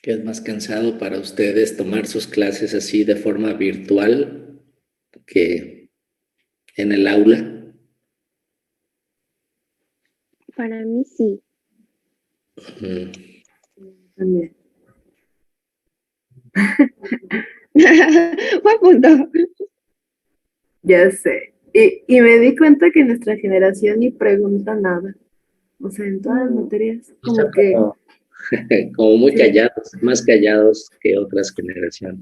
¿Qué es más cansado para ustedes tomar sus clases así de forma virtual que en el aula? Para mí sí. Mm. También. Buen punto. Ya sé. Y me di cuenta que nuestra generación ni pregunta nada. O sea, en todas las No, materias, Está como que, como muy sí, callados, más callados que otras generaciones.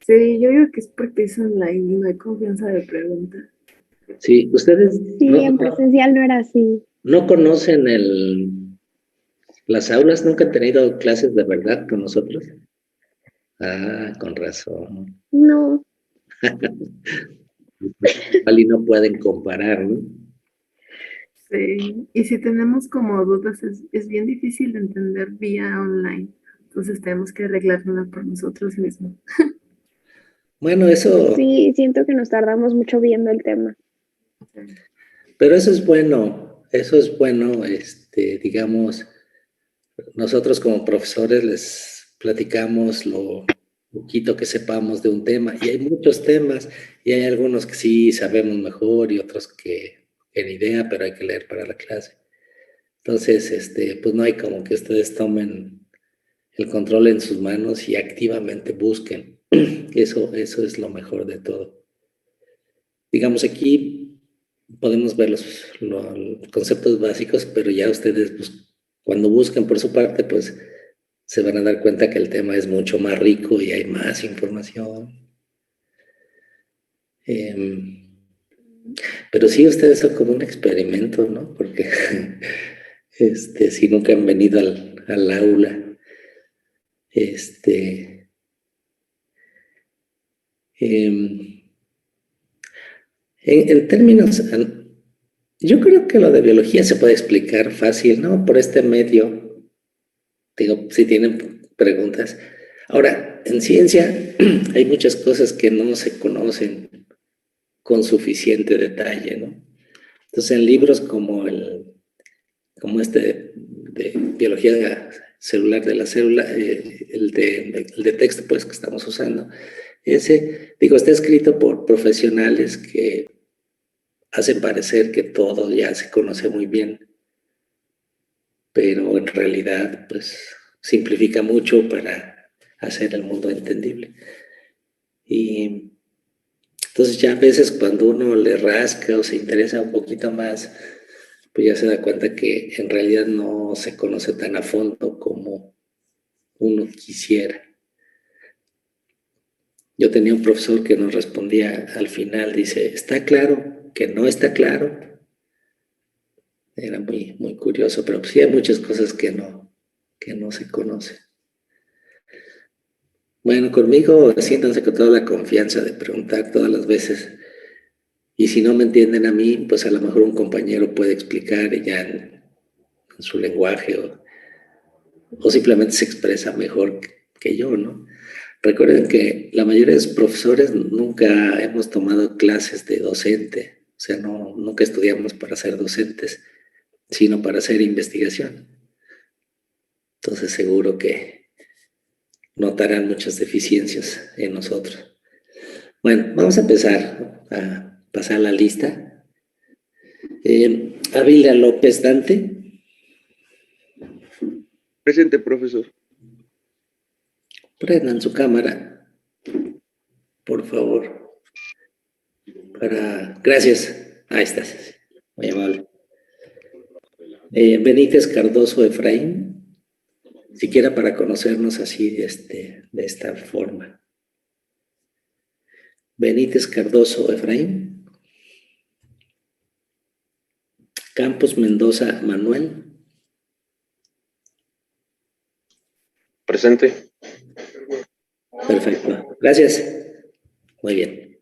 sí, yo digo que es porque es online y no hay confianza de pregunta. Sí, ustedes sí, en presencial no era así. no conocen las aulas, nunca han tenido clases de verdad con nosotros. Ah, con razón. No, Igual y no pueden comparar, ¿no? Sí, y si tenemos como dudas, es bien difícil de entender vía online. Entonces tenemos que arreglárnosla por nosotros mismos. Bueno, eso, sí, siento que nos tardamos mucho viendo el tema. Sí. pero eso es bueno, digamos, nosotros como profesores les platicamos lo poquito que sepamos de un tema, y hay muchos temas, y hay algunos que sí sabemos mejor y otros que ni idea, pero hay que leer para la clase. Entonces, pues no hay como que ustedes tomen el control en sus manos y activamente busquen. Eso es lo mejor de todo. Digamos, aquí podemos ver los conceptos básicos, pero ya ustedes, pues, cuando buscan por su parte, pues se van a dar cuenta que el tema es mucho más rico y hay más información. Pero sí, ustedes son como un experimento, ¿no? Porque si nunca han venido al aula, este, em, en términos, yo creo que lo de biología se puede explicar fácil, ¿no? Por este medio, digo, si tienen preguntas. Ahora, en ciencia hay muchas cosas que no se conocen con suficiente detalle, ¿no? Entonces, en libros como este de biología celular de la célula, el de texto, pues, que estamos usando, ese, digo, está escrito por profesionales que hacen parecer que todo ya se conoce muy bien, pero en realidad, pues, simplifica mucho para hacer el mundo entendible. Y entonces ya a veces cuando uno le rasca o se interesa un poquito más, pues ya se da cuenta que en realidad no se conoce tan a fondo como uno quisiera. Yo tenía un profesor que nos respondía al final, dice, ¿está claro que no está claro? Era muy, muy curioso, pero sí hay muchas cosas que no se conocen. Bueno, conmigo siéntanse con toda la confianza de preguntar todas las veces. Y si no me entienden a mí, pues a lo mejor un compañero puede explicar ya en su lenguaje o simplemente se expresa mejor que yo, ¿no? Recuerden que la mayoría de los profesores nunca hemos tomado clases de docente, o sea, no, nunca estudiamos para ser docentes, sino para hacer investigación. Entonces seguro que notarán muchas deficiencias en nosotros. Bueno, vamos a empezar a pasar la lista. Ávila López Dante, Presente, profesor. prendan su cámara, por favor. Gracias. Ahí estás. Muy amable. Benítez Cardoso Efraín, siquiera para conocernos así de esta forma. Benítez Cardoso Efraín. Campos Mendoza Manuel. Presente. Perfecto. Gracias. Muy bien.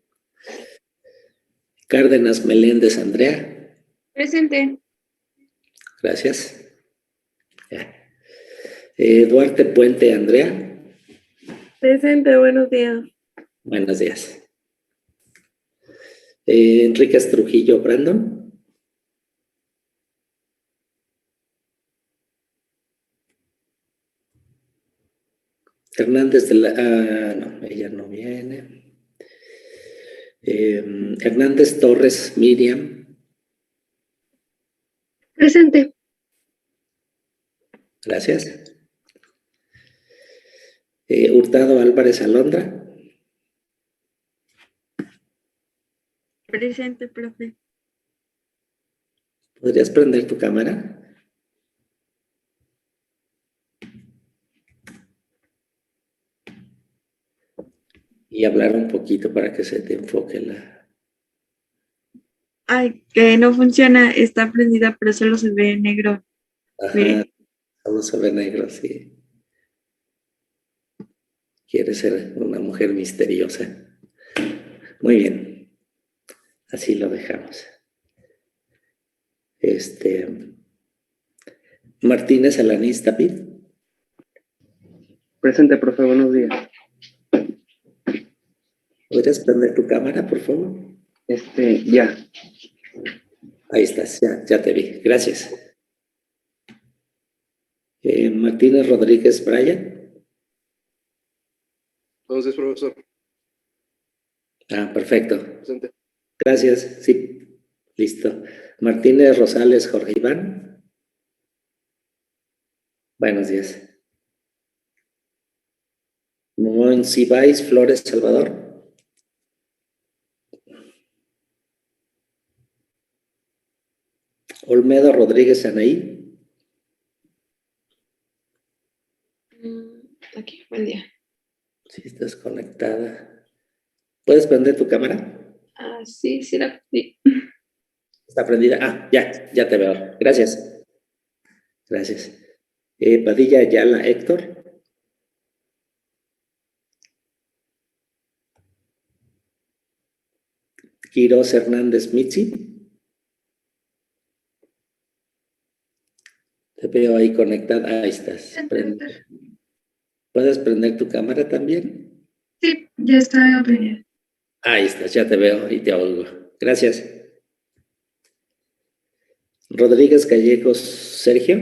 Cárdenas Meléndez Andrea. Presente. Gracias. Ya. Duarte Puente Andrea. Presente, buenos días. Buenos días. Enríquez Trujillo Brandon. Hernández de la... no, ella no viene. Hernández Torres, Miriam. Presente. Gracias. Hurtado Álvarez Alondra. Presente, profe. ¿Podrías prender tu cámara? Y hablar un poquito para que se te enfoque la... Ay, que no funciona, está prendida, pero solo se ve negro. Ajá, Mire. solo se ve negro, sí. Quiere ser una mujer misteriosa. Muy bien. Así lo dejamos. Martínez Alanís David. Presente, profe, buenos días. ¿Podrías prender tu cámara, por favor? Ya. Ahí estás, ya te vi. Gracias. Martínez Rodríguez Brian. Entonces, profesor. Perfecto. Presente. Gracias. Sí, listo. Martínez Rosales Jorge Iván. Buenos días. Monsiváis Flores Salvador. Olmedo Rodríguez Anaí. Aquí, buen día. Sí, estás conectada. ¿Puedes prender tu cámara? Sí, sí. ¿Está prendida? Ya te veo. Gracias. Gracias. Padilla Ayala Héctor. Quiroz Hernández Mitzi. Te veo ahí conectada. Ahí estás. ¿Puedes prender tu cámara también? Sí, ya está prendida. Ahí estás, ya te veo y te oigo. Gracias. Rodríguez Gallegos Sergio.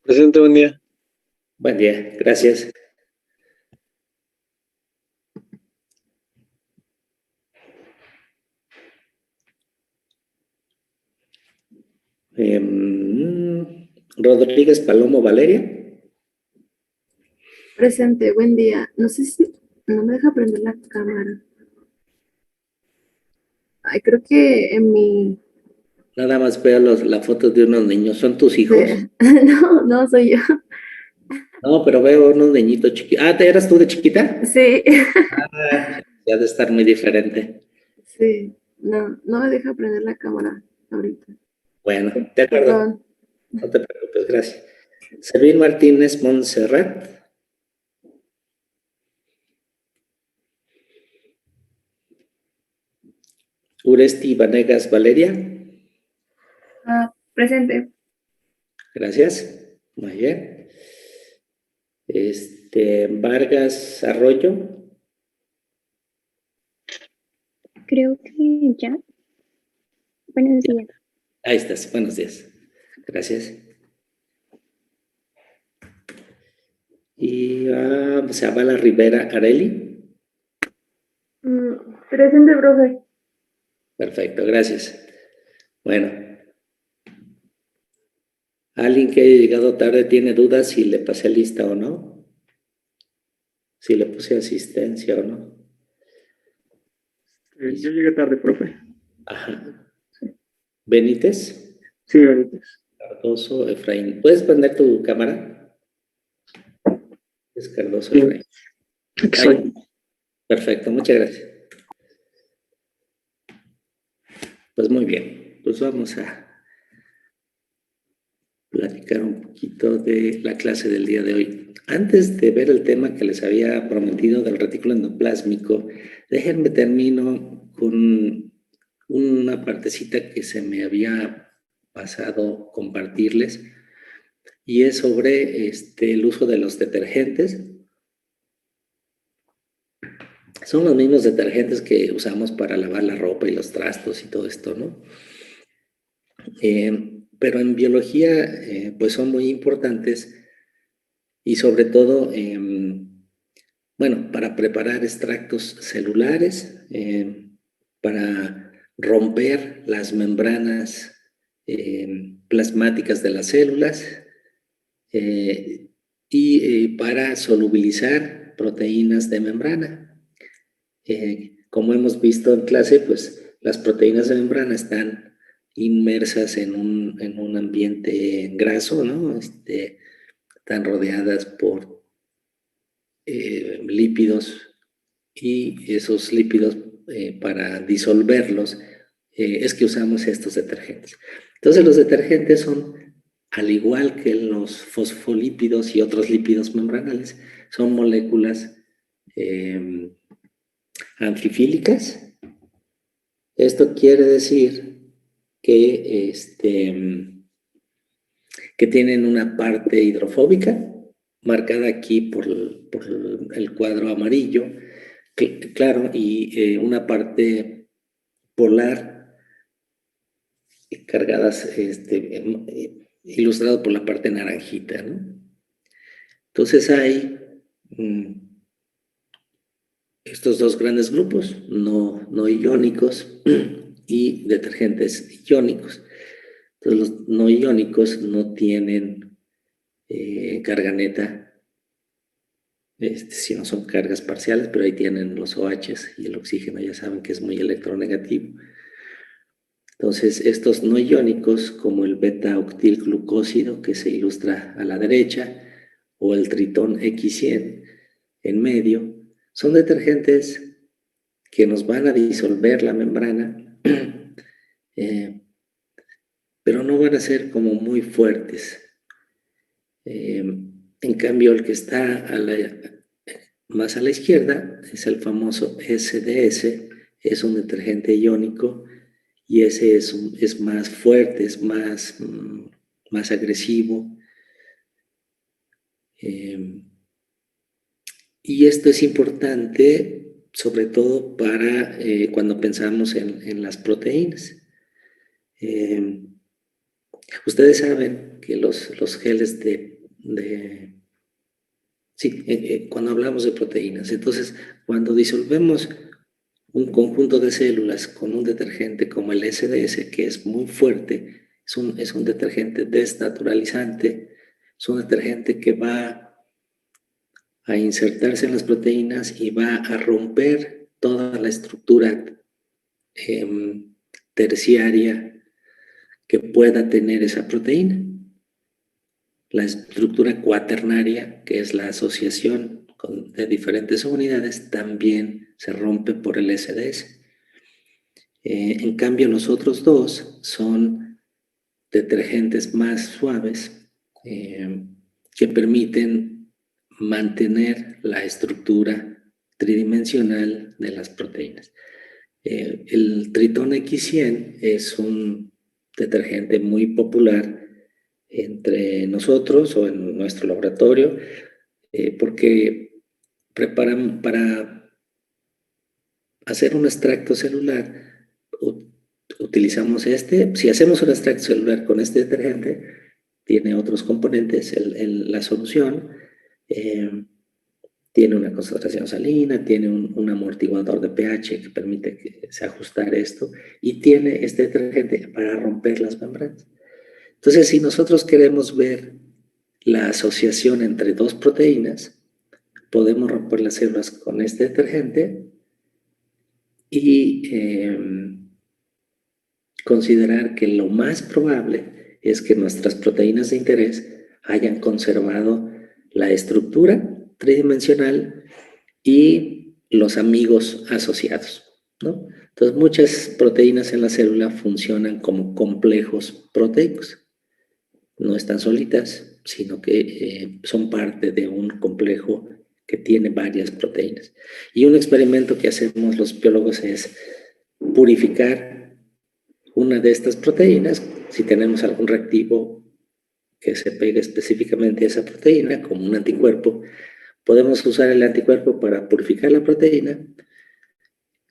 Presente, buen día. Buen día, gracias. Rodríguez Palomo Valeria. Presente, buen día. No sé si no me deja prender la cámara. Ay, creo que en mi... Nada más veo la foto de unos niños. ¿Son tus hijos? No, soy yo. No, pero veo unos niñitos chiquitos. ¿Te eras tú de chiquita? Sí. Ya ha de estar muy diferente. Sí. No me deja prender la cámara ahorita. Bueno, de acuerdo. Perdón. No te preocupes, gracias. Selvin Martínez Montserrat. Uresti Vanegas Valeria. Presente. Gracias. Muy bien. Vargas Arroyo. Creo que ya. Buenos días. Ahí estás. Buenos días. Gracias. Y Zavala Rivera Areli. Presente, profe. Perfecto, gracias. Bueno. ¿Alguien que haya llegado tarde tiene dudas si le pasé lista o no? Si le puse asistencia o no. Yo llegué tarde, profe. Ajá. Benítez. Sí, Benítez. Cardoso, Efraín. ¿Puedes prender tu cámara? Es Cardoso, Sí. Efraín. Aquí soy. Perfecto, muchas gracias. Pues muy bien, pues vamos a platicar un poquito de la clase del día de hoy. Antes de ver el tema que les había prometido del retículo endoplásmico, déjenme termino con una partecita que se me había pasado compartirles y es sobre el uso de los detergentes. Son los mismos detergentes que usamos para lavar la ropa y los trastos y todo esto, ¿no? Pero en biología, pues son muy importantes y sobre todo, bueno, para preparar extractos celulares, para romper las membranas plasmáticas de las células y para solubilizar proteínas de membrana. Como hemos visto en clase, pues las proteínas de membrana están inmersas en un ambiente graso, ¿no? Están rodeadas por lípidos, y esos lípidos para disolverlos es que usamos estos detergentes. Entonces los detergentes son, al igual que los fosfolípidos y otros lípidos membranales, son moléculas anfifílicas. Esto quiere decir que, que tienen una parte hidrofóbica, marcada aquí por el cuadro amarillo, claro, y una parte polar, cargadas, ilustrado por la parte naranjita, ¿no? Entonces hay estos dos grandes grupos, no iónicos y detergentes iónicos. Entonces los no iónicos no tienen carga neta, si no son cargas parciales, pero ahí tienen los OHs y el oxígeno, ya saben que es muy electronegativo. Entonces estos no iónicos, como el beta-octilglucósido que se ilustra a la derecha, o el tritón X100 en medio, son detergentes que nos van a disolver la membrana, pero no van a ser como muy fuertes. En cambio, el que está más a la izquierda es el famoso SDS, es un detergente iónico, y ese es más fuerte, es más agresivo. Y esto es importante, sobre todo para cuando pensamos en las proteínas. Ustedes saben que los geles cuando hablamos de proteínas, entonces cuando disolvemos un conjunto de células con un detergente como el SDS, que es muy fuerte, es un detergente desnaturalizante, es un detergente que va a insertarse en las proteínas y va a romper toda la estructura terciaria que pueda tener esa proteína. La estructura cuaternaria, que es la asociación de diferentes unidades, también se rompe por el SDS. En cambio, los otros dos son detergentes más suaves que permiten mantener la estructura tridimensional de las proteínas. El Tritón X100 es un detergente muy popular entre nosotros o en nuestro laboratorio, porque preparan para hacer un extracto celular, utilizamos si hacemos un extracto celular con este detergente, tiene otros componentes, la solución tiene una concentración salina, tiene un amortiguador de pH que permite que se ajustar esto, y tiene este detergente para romper las membranas. Entonces, si nosotros queremos ver la asociación entre dos proteínas, podemos romper las células con este detergente y considerar que lo más probable es que nuestras proteínas de interés hayan conservado la estructura tridimensional y los amigos asociados, ¿no? Entonces, muchas proteínas en la célula funcionan como complejos proteicos. No están solitas, sino que son parte de un complejo que tiene varias proteínas. Y un experimento que hacemos los biólogos es purificar una de estas proteínas. Si tenemos algún reactivo que se pegue específicamente a esa proteína, como un anticuerpo, podemos usar el anticuerpo para purificar la proteína,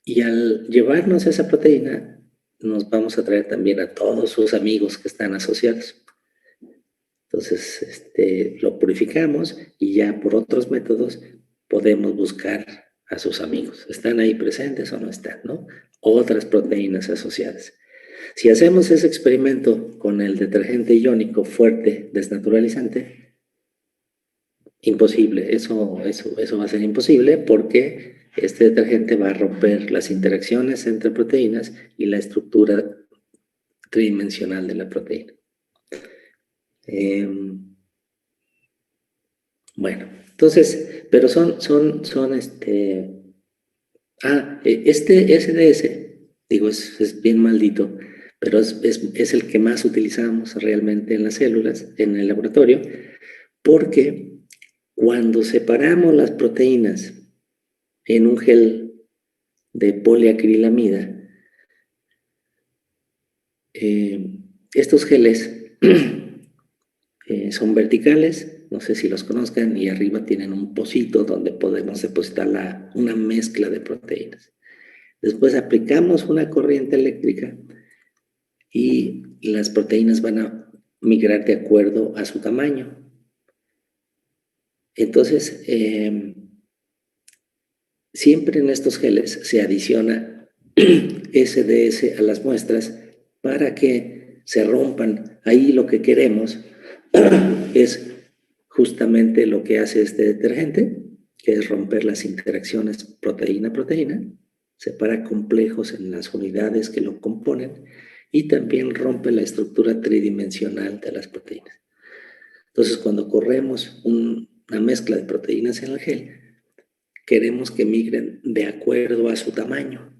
y al llevarnos esa proteína nos vamos a traer también a todos sus amigos que están asociados. Entonces, lo purificamos y ya por otros métodos podemos buscar a sus amigos. ¿Están ahí presentes o no están, no? Otras proteínas asociadas. Si hacemos ese experimento con el detergente iónico fuerte desnaturalizante, imposible, eso va a ser imposible porque este detergente va a romper las interacciones entre proteínas y la estructura tridimensional de la proteína. Bueno, entonces, pero este SDS, digo, es bien maldito, pero es el que más utilizamos realmente en las células, en el laboratorio, porque cuando separamos las proteínas en un gel de poliacrilamida, estos geles son verticales, no sé si los conozcan, y arriba tienen un pocito donde podemos depositar una mezcla de proteínas. Después aplicamos una corriente eléctrica y las proteínas van a migrar de acuerdo a su tamaño. Entonces, siempre en estos geles se adiciona SDS a las muestras para que se rompan. Ahí lo que queremos es justamente lo que hace este detergente, que es romper las interacciones proteína-proteína, separa complejos en las unidades que lo componen y también rompe la estructura tridimensional de las proteínas. Entonces, cuando corremos una mezcla de proteínas en el gel, queremos que migren de acuerdo a su tamaño,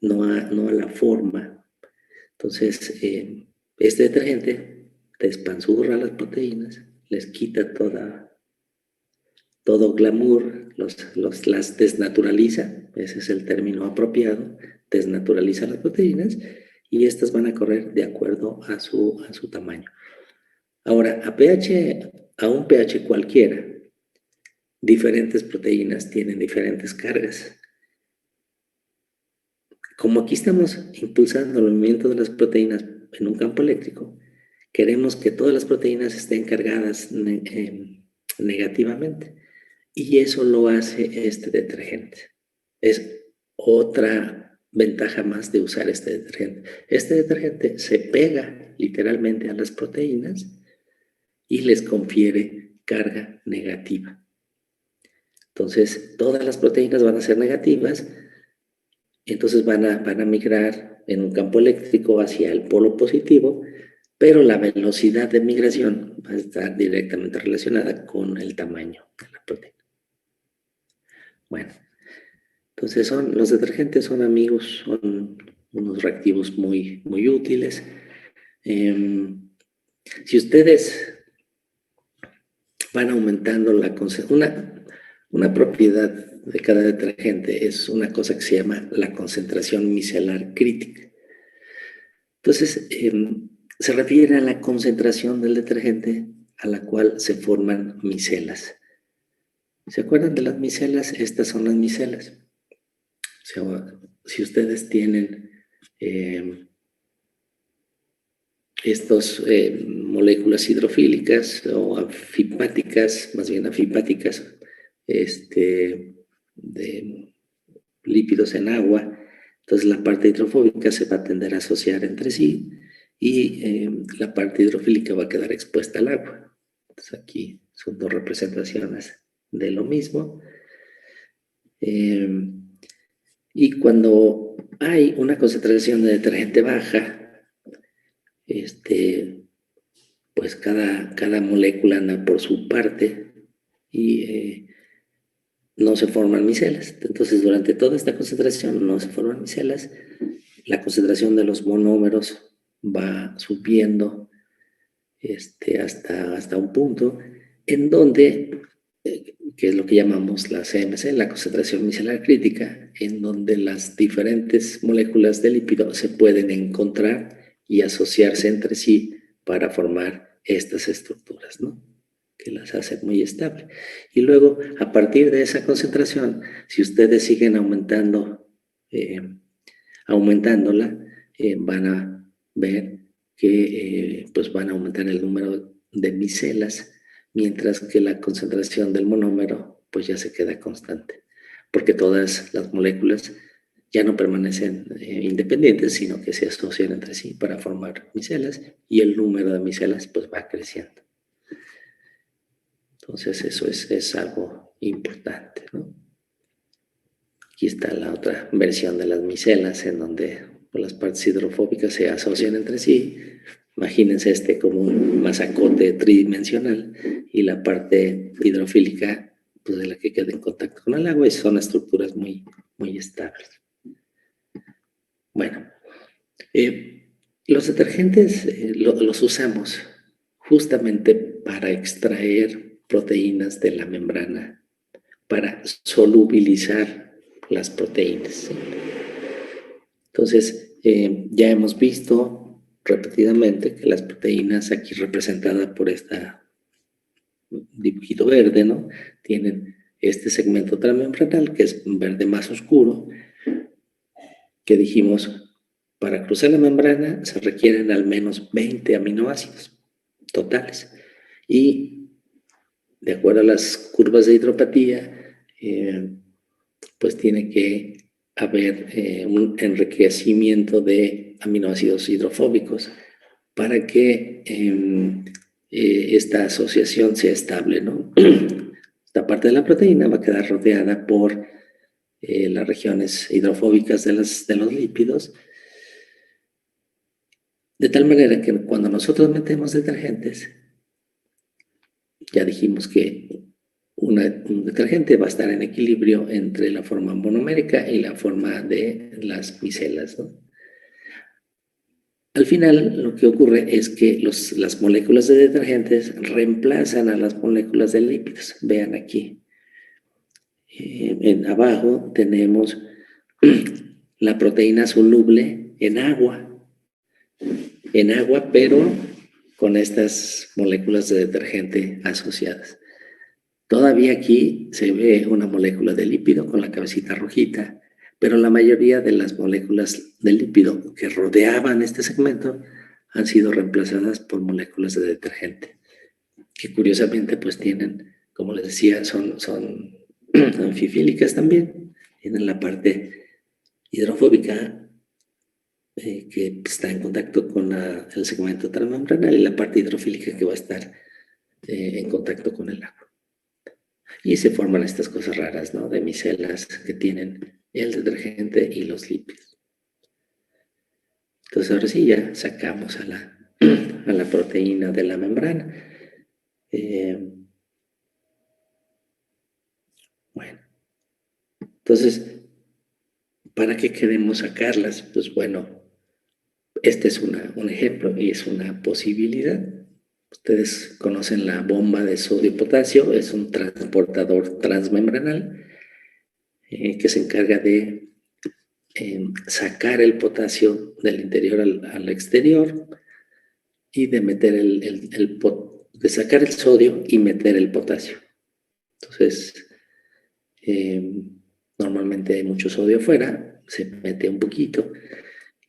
no a la forma. Entonces, este detergente despanzurra las proteínas, les quita todo glamour, las desnaturaliza, ese es el término apropiado, desnaturaliza las proteínas y estas van a correr de acuerdo a su tamaño. Ahora, a un pH cualquiera, diferentes proteínas tienen diferentes cargas. Como aquí estamos impulsando el movimiento de las proteínas en un campo eléctrico, queremos que todas las proteínas estén cargadas negativamente. Y eso lo hace este detergente. Es otra ventaja más de usar este detergente. Este detergente se pega literalmente a las proteínas y les confiere carga negativa. Entonces, todas las proteínas van a ser negativas, entonces van a migrar en un campo eléctrico hacia el polo positivo, pero la velocidad de migración va a estar directamente relacionada con el tamaño de la proteína. Bueno, entonces los detergentes son amigos, son unos reactivos muy, muy útiles. Si ustedes van aumentando una propiedad de cada detergente es una cosa que se llama la concentración micelar crítica. Entonces, se refiere a la concentración del detergente a la cual se forman micelas. ¿Se acuerdan de las micelas? Estas son las micelas. O sea, si ustedes tienen estas moléculas hidrofílicas o afipáticas, más bien afipáticas, de lípidos en agua, entonces la parte hidrofóbica se va a tender a asociar entre sí y la parte hidrofílica va a quedar expuesta al agua. Entonces aquí son dos representaciones de lo mismo. Y cuando hay una concentración de detergente baja, pues cada molécula anda por su parte y no se forman micelas. Entonces, durante toda esta concentración no se forman micelas. La concentración de los monómeros va subiendo hasta un punto en donde, que es lo que llamamos la CMC, la concentración micelar crítica, en donde las diferentes moléculas de lípido se pueden encontrar y asociarse entre sí para formar estas estructuras, ¿no? Que las hace muy estable. Y luego, a partir de esa concentración, si ustedes siguen aumentándola, van a ver que pues van a aumentar el número de micelas, mientras que la concentración del monómero pues ya se queda constante, porque todas las moléculas ya no permanecen independientes, sino que se asocian entre sí para formar micelas, y el número de micelas pues va creciendo. Entonces eso es algo importante, ¿no? Aquí está la otra versión de las micelas, en donde las partes hidrofóbicas se asocian entre sí. Imagínense como un masacote tridimensional, y la parte hidrofílica, pues de la que queda en contacto con el agua, y son estructuras muy, muy estables. Bueno, los detergentes los usamos justamente para extraer proteínas de la membrana, para solubilizar las proteínas, ¿sí? Entonces, ya hemos visto repetidamente que las proteínas, aquí representadas por este dibujito verde, ¿no?, tienen este segmento transmembranal, que es un verde más oscuro, que dijimos, para cruzar la membrana se requieren al menos 20 aminoácidos totales. Y de acuerdo a las curvas de hidropatía, pues tiene que haber un enriquecimiento de aminoácidos hidrofóbicos para que esta asociación sea estable, ¿no? Esta parte de la proteína va a quedar rodeada por las regiones hidrofóbicas de los lípidos, de tal manera que cuando nosotros metemos detergentes, ya dijimos que un detergente va a estar en equilibrio entre la forma monomérica y la forma de las micelas, ¿no? Al final, lo que ocurre es que las moléculas de detergentes reemplazan a las moléculas de lípidos. Vean aquí. En abajo tenemos la proteína soluble en agua, pero con estas moléculas de detergente asociadas. Todavía aquí se ve una molécula de lípido con la cabecita rojita, pero la mayoría de las moléculas de lípido que rodeaban este segmento han sido reemplazadas por moléculas de detergente, que curiosamente pues tienen, como les decía, son anfifílicas también, tienen la parte hidrofóbica que está en contacto con el segmento transmembranal, y la parte hidrofílica que va a estar en contacto con el agua. Y se forman estas cosas raras, ¿no?, de micelas que tienen el detergente y los lípidos. Entonces ahora sí ya sacamos a la proteína de la membrana. Bueno, entonces, ¿para qué queremos sacarlas? Pues bueno, este es un ejemplo y es una posibilidad. Ustedes conocen la bomba de sodio-potasio, es un transportador transmembranal que se encarga de sacar el potasio del interior al exterior, y de meter de sacar el sodio y meter el potasio. Entonces, normalmente hay mucho sodio afuera, se mete un poquito,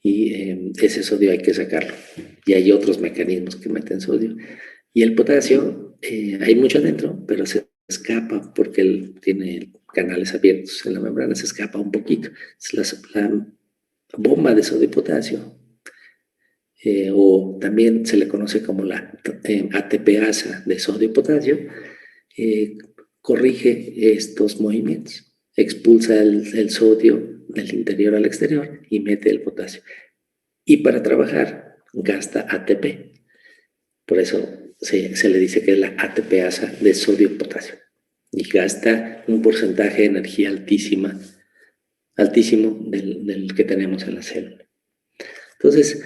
y ese sodio hay que sacarlo. Y hay otros mecanismos que meten sodio. Y el potasio, hay mucho adentro, pero se escapa porque él tiene canales abiertos en la membrana, se escapa un poquito. La bomba de sodio y potasio, o también se le conoce como la ATPasa de sodio y potasio, corrige estos movimientos, expulsa el sodio del interior al exterior y mete el potasio. Y para trabajar gasta ATP. Por eso se le dice que es la ATPasa de sodio y potasio. Y gasta un porcentaje de energía altísimo del que tenemos en la célula. Entonces,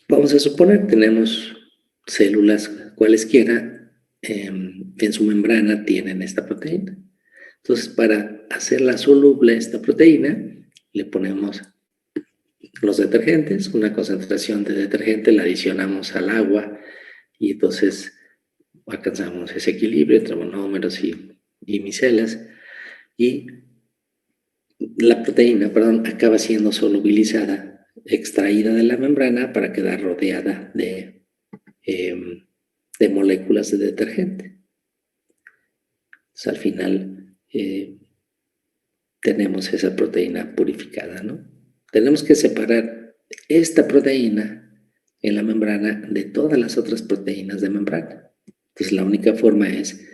vamos a suponer, tenemos células cualesquiera, en su membrana tienen esta proteína. Entonces, para hacerla soluble esta proteína, le ponemos los detergentes, una concentración de detergente, la adicionamos al agua, y entonces alcanzamos ese equilibrio entre monómeros y micelas, y la proteína, acaba siendo solubilizada extraída de la membrana para quedar rodeada de moléculas de detergente. Entonces, al final tenemos esa proteína purificada, ¿no? Tenemos que separar esta proteína en la membrana de todas las otras proteínas de membrana. Entonces, la única forma es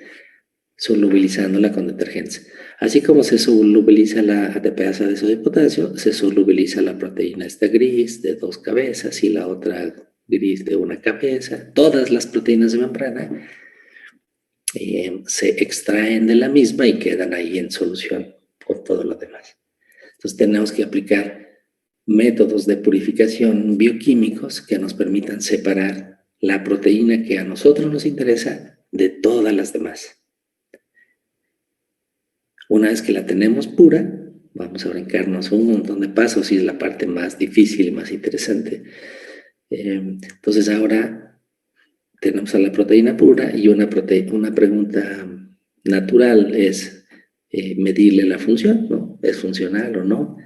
solubilizándola con detergentes. Así como se solubiliza la ATPasa de sodio y potasio, se solubiliza la proteína esta gris de 2 cabezas y la otra gris de 1 cabeza. Todas las proteínas de membrana se extraen de la misma y quedan ahí en solución por todo lo demás. Entonces tenemos que aplicar métodos de purificación bioquímicos que nos permitan separar la proteína que a nosotros nos interesa de todas las demás. Una vez que la tenemos pura, vamos a brincarnos un montón de pasos y es la parte más difícil y más interesante. Entonces ahora tenemos a la proteína pura y una pregunta natural es medirle la función, ¿no? ¿Es funcional o no?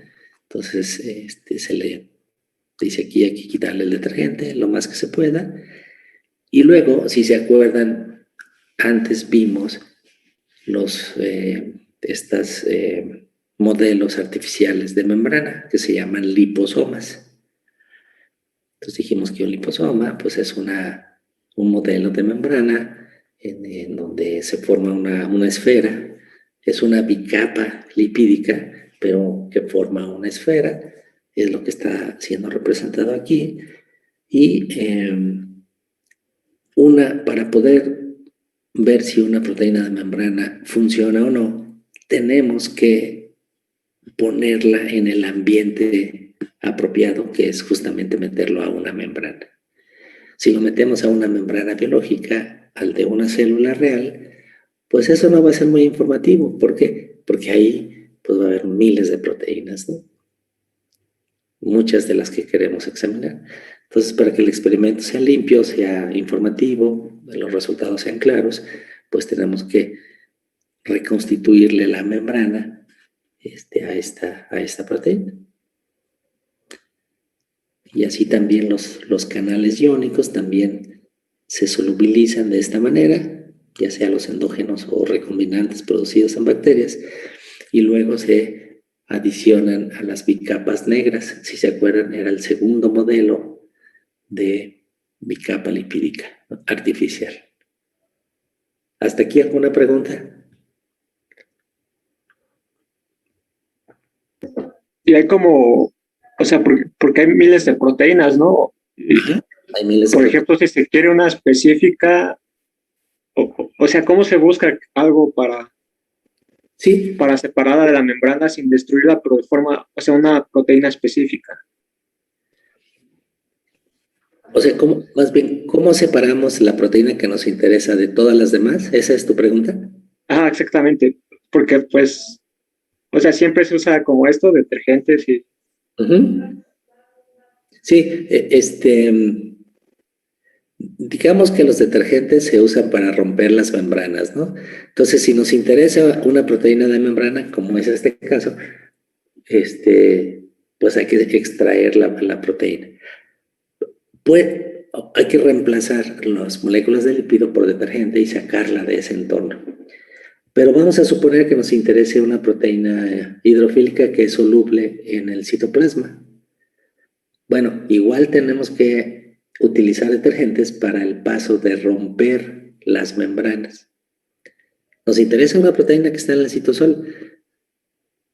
Entonces se le dice aquí hay que quitarle el detergente lo más que se pueda. Y luego, si se acuerdan, antes vimos estos modelos artificiales de membrana que se llaman liposomas. Entonces dijimos que un liposoma pues es un modelo de membrana en donde se forma una esfera. Es una bicapa lipídica, pero que forma una esfera. Es lo que está siendo representado aquí. Y para poder ver si una proteína de membrana funciona o no, tenemos que ponerla en el ambiente apropiado, que es justamente meterlo a una membrana. Si lo metemos a una membrana biológica, al de una célula real, pues eso no va a ser muy informativo. ¿Por qué? Porque ahí pues, va a haber miles de proteínas, ¿no? Muchas de las que queremos examinar. Entonces, para que el experimento sea limpio, sea informativo, los resultados sean claros, pues tenemos que reconstituirle la membrana a esta proteína. Y así también los canales iónicos también se solubilizan de esta manera, ya sea los endógenos o recombinantes producidos en bacterias, y luego se adicionan a las bicapas negras. Si se acuerdan, era el segundo modelo de bicapa lipídica artificial. ¿Hasta aquí alguna pregunta? Y hay como, o sea, porque hay miles de proteínas, ¿no? Hay miles de Por ejemplo, si se quiere una específica, o sea, ¿cómo se busca algo Sí, para separarla de la membrana sin destruirla, pero de forma, o sea, una proteína específica? o sea, más bien, ¿cómo separamos la proteína que nos interesa de todas las demás? ¿Esa es tu pregunta? Ah, exactamente, porque pues, o sea, siempre se usa como esto, detergentes y... Sí, digamos que los detergentes se usan para romper las membranas, ¿no? Entonces, si nos interesa una proteína de membrana, como es este caso, pues hay que extraer la proteína. Hay que reemplazar las moléculas de lípido por detergente y sacarla de ese entorno. Pero vamos a suponer que nos interese una proteína hidrofílica que es soluble en el citoplasma. Bueno, igual tenemos que utilizar detergentes para el paso de romper las membranas. Nos interesa una proteína que está en el citosol,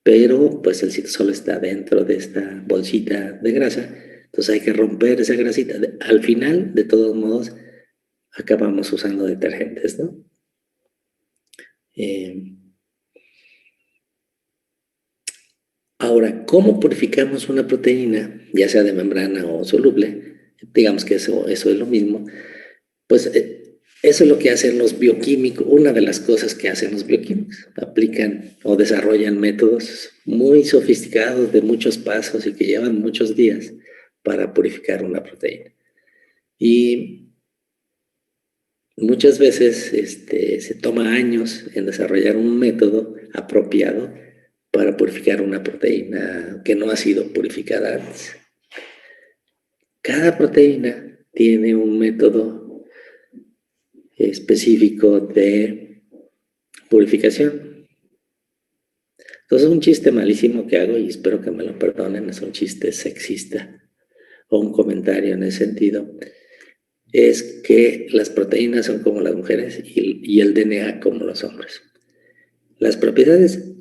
pero pues el citosol está dentro de esta bolsita de grasa, entonces hay que romper esa grasita. Al final, de todos modos, acabamos usando detergentes, ¿no? Ahora, ¿cómo purificamos una proteína, ya sea de membrana o soluble? Digamos que eso es lo mismo. Pues eso es lo que hacen los bioquímicos. Una de las cosas que hacen los bioquímicos, aplican o desarrollan métodos muy sofisticados de muchos pasos y que llevan muchos días para purificar una proteína. Y muchas veces se toma años en desarrollar un método apropiado para purificar una proteína que no ha sido purificada antes. cada proteína tiene un método específico de purificación. Entonces, un chiste malísimo que hago, y espero que me lo perdonen, es un chiste sexista o un comentario en ese sentido, es que las proteínas son como las mujeres y el DNA como los hombres. Las propiedades,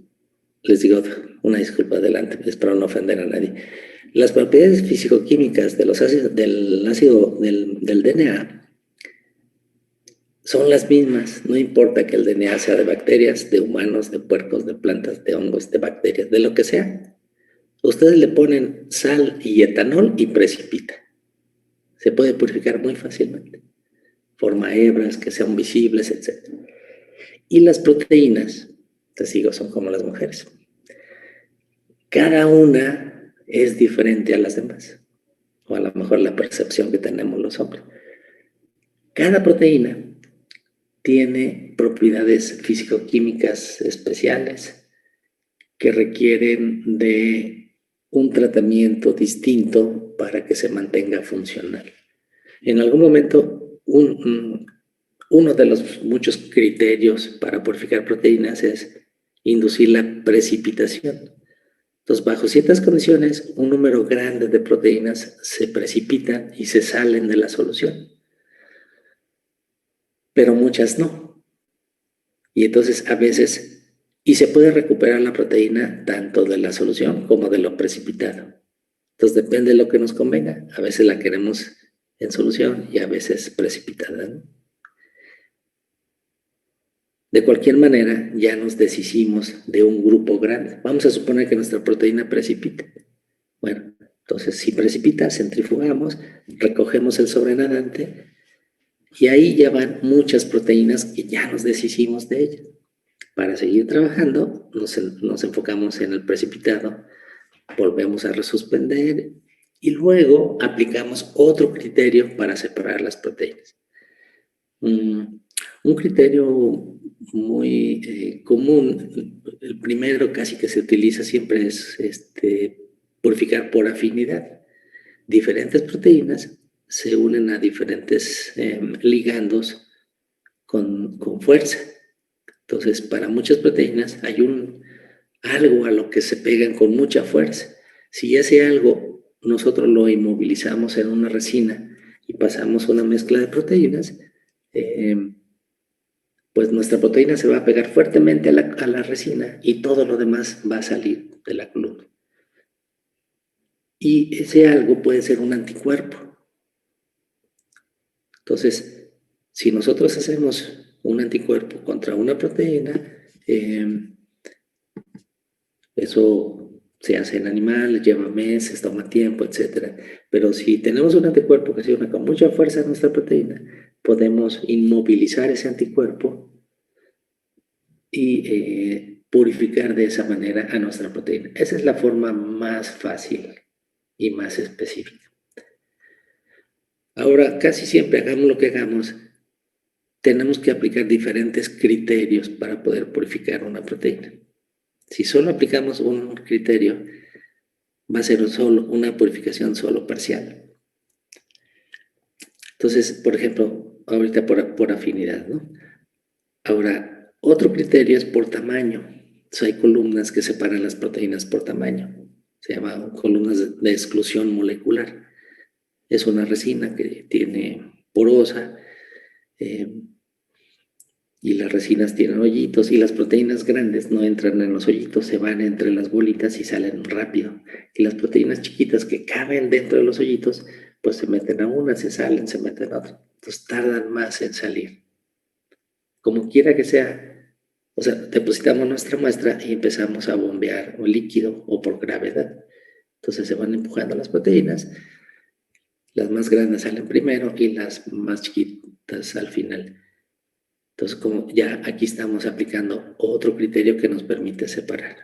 les digo una disculpa adelante, espero no ofender a nadie. Las propiedades físico-químicas de los ácidos, del DNA son las mismas, no importa que el DNA sea de bacterias, de humanos, de puercos, de plantas, de hongos, de bacterias, de lo que sea. Ustedes le ponen sal y etanol y precipita. Se puede purificar muy fácilmente. Forma hebras que sean visibles, etc. Y las proteínas, les digo, son como las mujeres. Cada una es diferente a las demás, o a lo mejor la percepción que tenemos los hombres. Cada proteína tiene propiedades físico-químicas especiales que requieren de un tratamiento distinto para que se mantenga funcional. En algún momento, uno de los muchos criterios para purificar proteínas es inducir la precipitación. Entonces, bajo ciertas condiciones, un número grande de proteínas se precipitan y se salen de la solución, pero muchas no. Y entonces, a veces, y se puede recuperar la proteína tanto de la solución como de lo precipitado. Entonces, depende de lo que nos convenga. A veces la queremos en solución y a veces precipitada, ¿no? De cualquier manera, ya nos deshicimos de un grupo grande. Vamos a suponer que nuestra proteína precipita. Bueno, entonces si precipita, centrifugamos, recogemos el sobrenadante y ahí ya van muchas proteínas que ya nos deshicimos de ellas. Para seguir trabajando, nos enfocamos en el precipitado, volvemos a resuspender y luego aplicamos otro criterio para separar las proteínas. Un criterio muy común, el primero casi que se utiliza siempre es purificar por afinidad. Diferentes proteínas se unen a diferentes ligandos con fuerza. Entonces, para muchas proteínas hay algo a lo que se pegan con mucha fuerza. Si ese algo nosotros lo inmovilizamos en una resina y pasamos una mezcla de proteínas, pues nuestra proteína se va a pegar fuertemente a la resina y todo lo demás va a salir de la columna. Y ese algo puede ser un anticuerpo. Entonces, si nosotros hacemos un anticuerpo contra una proteína, eso se hace en animales, lleva meses, toma tiempo, etc. Pero si tenemos un anticuerpo que se une con mucha fuerza a nuestra proteína, podemos inmovilizar ese anticuerpo y purificar de esa manera a nuestra proteína. Esa es la forma más fácil y más específica. Ahora, casi siempre hagamos lo que hagamos, tenemos que aplicar diferentes criterios para poder purificar una proteína. Si solo aplicamos un criterio, va a ser una purificación solo parcial. Entonces, por ejemplo, ahorita por afinidad, ¿no? Ahora, otro criterio es por tamaño. Entonces, hay columnas que separan las proteínas por tamaño. Se llaman columnas de exclusión molecular. Es una resina que tiene porosa, y las resinas tienen hoyitos y las proteínas grandes no entran en los hoyitos, se van entre las bolitas y salen rápido. Y las proteínas chiquitas que caben dentro de los hoyitos, pues se meten a una, se salen, se meten a otra. Entonces tardan más en salir. Como quiera que sea, o sea, depositamos nuestra muestra y empezamos a bombear un líquido o por gravedad. Entonces se van empujando las proteínas, las más grandes salen primero y las más chiquitas al final. Entonces, como ya aquí estamos aplicando otro criterio que nos permite separar.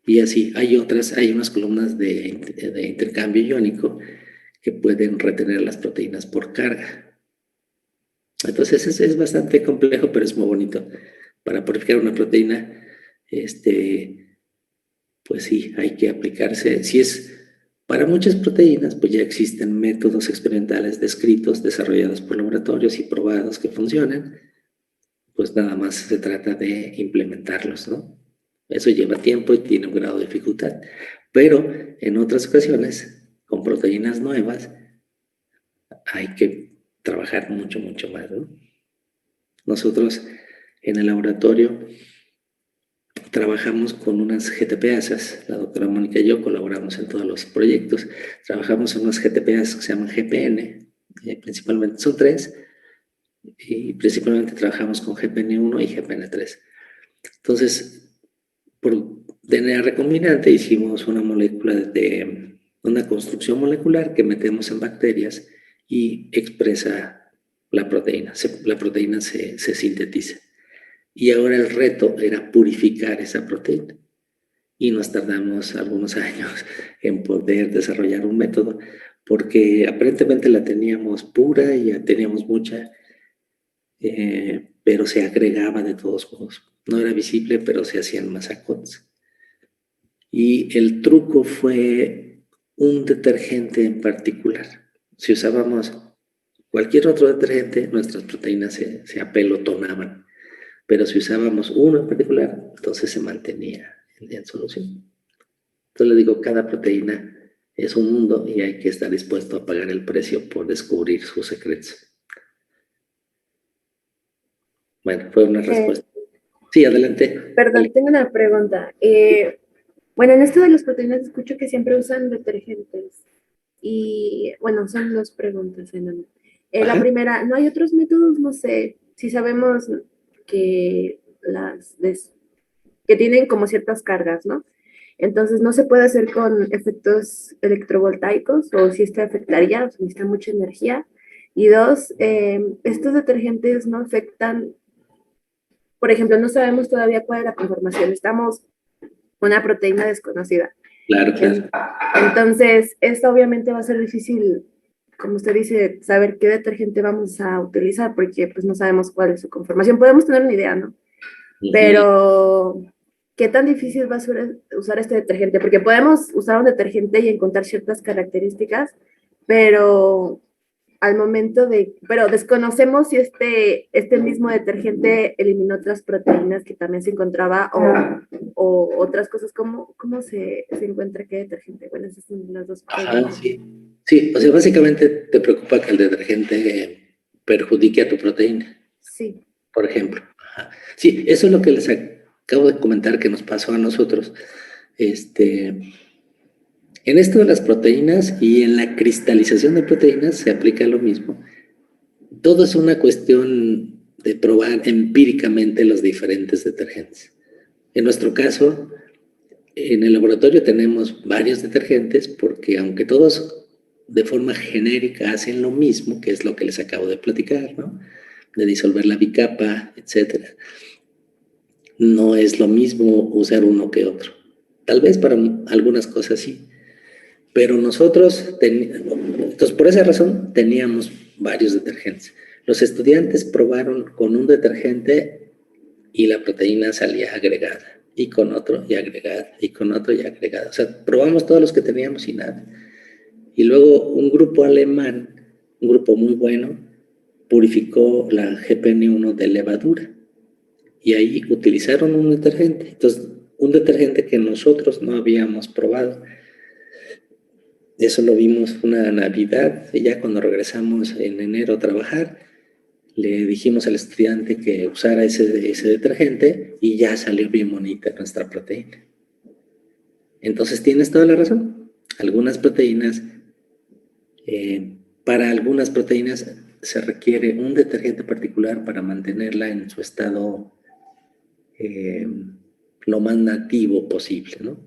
Y así, hay unas columnas de intercambio iónico que pueden retener las proteínas por carga. Entonces, es bastante complejo, pero es muy bonito. Para purificar una proteína, pues sí, hay que aplicarse. Si es Para muchas proteínas, pues ya existen métodos experimentales descritos, desarrollados por laboratorios y probados que funcionan, pues nada más se trata de implementarlos, ¿no? Eso lleva tiempo y tiene un grado de dificultad, pero en otras ocasiones, con proteínas nuevas, hay que trabajar mucho, mucho más, ¿no? Nosotros en el laboratorio trabajamos con unas GTPasas, la doctora Mónica y yo colaboramos en todos los proyectos, trabajamos en unas GTPasas que se llaman GPN, principalmente son 3, y principalmente trabajamos con GPN1 y GPN3. Entonces, por DNA recombinante hicimos una molécula de una construcción molecular que metemos en bacterias y expresa la proteína. La proteína se sintetiza. Y ahora el reto era purificar esa proteína. Y nos tardamos algunos años en poder desarrollar un método, porque aparentemente la teníamos pura y ya teníamos mucha, pero se agregaba de todos modos. No era visible, pero se hacían masacotes. Y el truco fue un detergente en particular. Si usábamos cualquier otro detergente, nuestras proteínas se apelotonaban. Pero si usábamos uno en particular, entonces se mantenía en solución. Entonces le digo, cada proteína es un mundo y hay que estar dispuesto a pagar el precio por descubrir sus secretos. Bueno, fue una respuesta. Sí, adelante. Perdón, tengo una pregunta. Bueno, en esto de las proteínas escucho que siempre usan detergentes. Y bueno, son dos preguntas. La primera, ¿no hay otros métodos? No sé, si sabemos que que tienen como ciertas cargas, ¿no? Entonces, ¿no se puede hacer con efectos electrovoltaicos o si esto afectaría, o sea, necesita mucha energía? Y dos, estos detergentes no afectan, por ejemplo, no sabemos todavía cuál es la conformación, estamos con una proteína desconocida. Claro, claro. Entonces, esto obviamente va a ser difícil, como usted dice, saber qué detergente vamos a utilizar porque pues no sabemos cuál es su conformación. Podemos tener una idea, ¿no? Pero, ¿qué tan difícil va a ser usar este detergente? Porque podemos usar un detergente y encontrar ciertas características, pero al momento pero desconocemos si este mismo detergente eliminó otras proteínas que también se encontraba o otras cosas. ¿Cómo se encuentra qué detergente? Bueno, esas son las dos preguntas. Sí. Sí, o sea, básicamente te preocupa que el detergente perjudique a tu proteína. Sí. Por ejemplo. Ajá. Sí, eso es lo que les acabo de comentar que nos pasó a nosotros. En esto de las proteínas y en la cristalización de proteínas se aplica lo mismo. Todo es una cuestión de probar empíricamente los diferentes detergentes. En nuestro caso, en el laboratorio tenemos varios detergentes porque aunque todos de forma genérica hacen lo mismo, que es lo que les acabo de platicar, ¿no? De disolver la bicapa, etcétera, no es lo mismo usar uno que otro. Tal vez para algunas cosas sí. Pero nosotros, entonces por esa razón, teníamos varios detergentes. Los estudiantes probaron con un detergente y la proteína salía agregada, y con otro y agregada, y con otro y agregada. O sea, probamos todos los que teníamos y nada. Y luego un grupo alemán, un grupo muy bueno, purificó la GPN1 de levadura. Y ahí utilizaron un detergente. Entonces, un detergente que nosotros no habíamos probado. Eso lo vimos una Navidad, y ya cuando regresamos en enero a trabajar, le dijimos al estudiante que usara ese detergente y ya salió bien bonita nuestra proteína. Entonces tienes toda la razón. Algunas proteínas, para algunas proteínas se requiere un detergente particular para mantenerla en su estado lo más nativo posible, ¿no?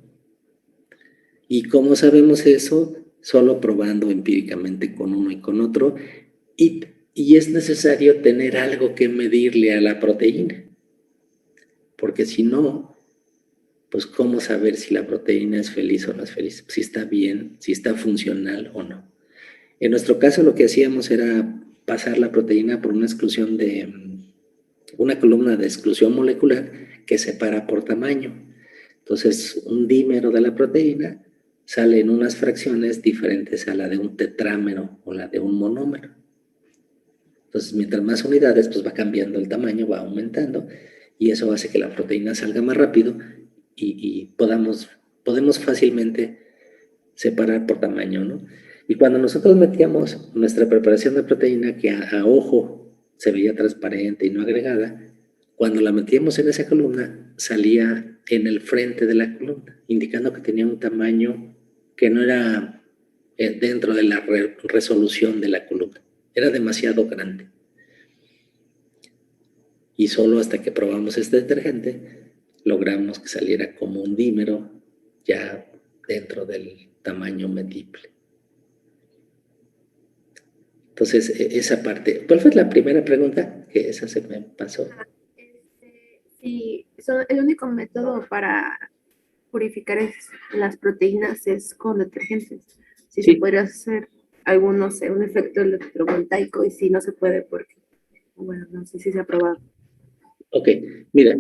¿Y cómo sabemos eso? Solo probando empíricamente con uno y con otro. Y es necesario tener algo que medirle a la proteína. Porque si no, pues ¿cómo saber si la proteína es feliz o no es feliz? Si está bien, si está funcional o no. En nuestro caso lo que hacíamos era pasar la proteína por una exclusión una columna de exclusión molecular que separa por tamaño. Entonces, un dímero de la proteína salen unas fracciones diferentes a la de un tetrámero o la de un monómero. Entonces, mientras más unidades, pues va cambiando el tamaño, va aumentando, y eso hace que la proteína salga más rápido y podemos fácilmente separar por tamaño, ¿no? Y cuando nosotros metíamos nuestra preparación de proteína, que a ojo se veía transparente y no agregada, cuando la metíamos en esa columna, salía en el frente de la columna, indicando que tenía un tamaño que no era dentro de la resolución de la columna. Era demasiado grande. Y solo hasta que probamos este detergente, logramos que saliera como un dímero ya dentro del tamaño medible. Entonces, esa parte. ¿Cuál fue la primera pregunta? Que esa se me pasó. Sí, el único método para purificar las proteínas es con detergentes. Si Sí. se podría hacer algún, no sé, un efecto electrovoltaico, y si no se puede porque, bueno, no sé si se ha probado. Ok, mira,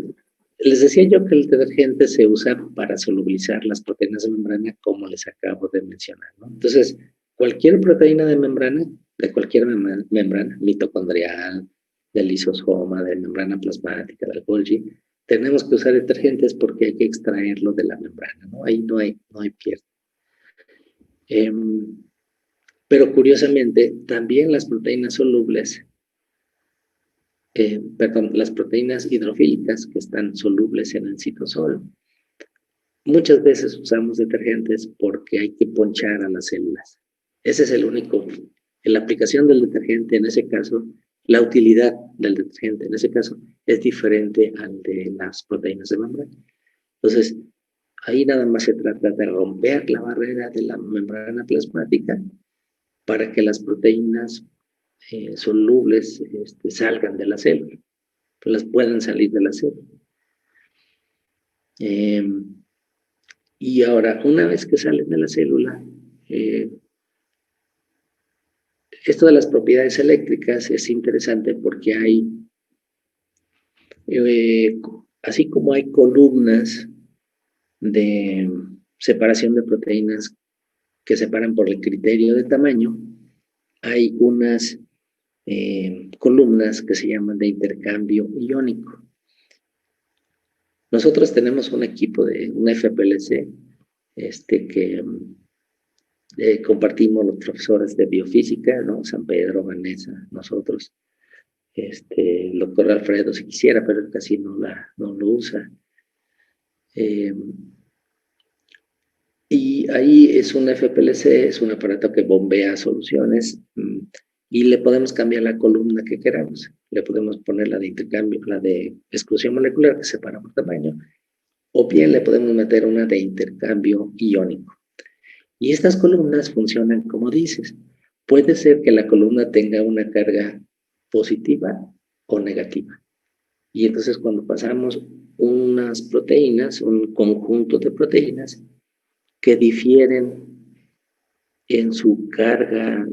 les decía yo que el detergente se usa para solubilizar las proteínas de membrana, como les acabo de mencionar, ¿no? Entonces, cualquier proteína de membrana, de cualquier membrana, mitocondrial, del lisosoma, de membrana plasmática, del Golgi, tenemos que usar detergentes porque hay que extraerlo de la membrana, ¿no? Ahí no hay pierde. Pero curiosamente, también las proteínas solubles, las proteínas hidrofílicas que están solubles en el citosol, muchas veces usamos detergentes porque hay que ponchar a las células. Ese es el único, en la aplicación del detergente, en ese caso, la utilidad del detergente, en ese caso, es diferente al de las proteínas de membrana. Entonces, ahí nada más se trata de romper la barrera de la membrana plasmática para que las proteínas solubles salgan de la célula, que las puedan salir de la célula. Y ahora, una vez que salen de la célula, esto de las propiedades eléctricas es interesante porque hay, así como hay columnas de separación de proteínas que separan por el criterio de tamaño, hay unas columnas que se llaman de intercambio iónico. Nosotros tenemos un equipo de un FPLC que compartimos los profesores de biofísica, ¿no? San Pedro, Vanessa, nosotros, el doctor Alfredo si quisiera, pero él casi no lo usa. Y ahí es un FPLC, es un aparato que bombea soluciones y le podemos cambiar la columna que queramos. Le podemos poner la de intercambio, la de exclusión molecular que separa por tamaño, o bien le podemos meter una de intercambio iónico. Y estas columnas funcionan como dices. Puede ser que la columna tenga una carga positiva o negativa. Y entonces cuando pasamos unas proteínas, un conjunto de proteínas que difieren en su carga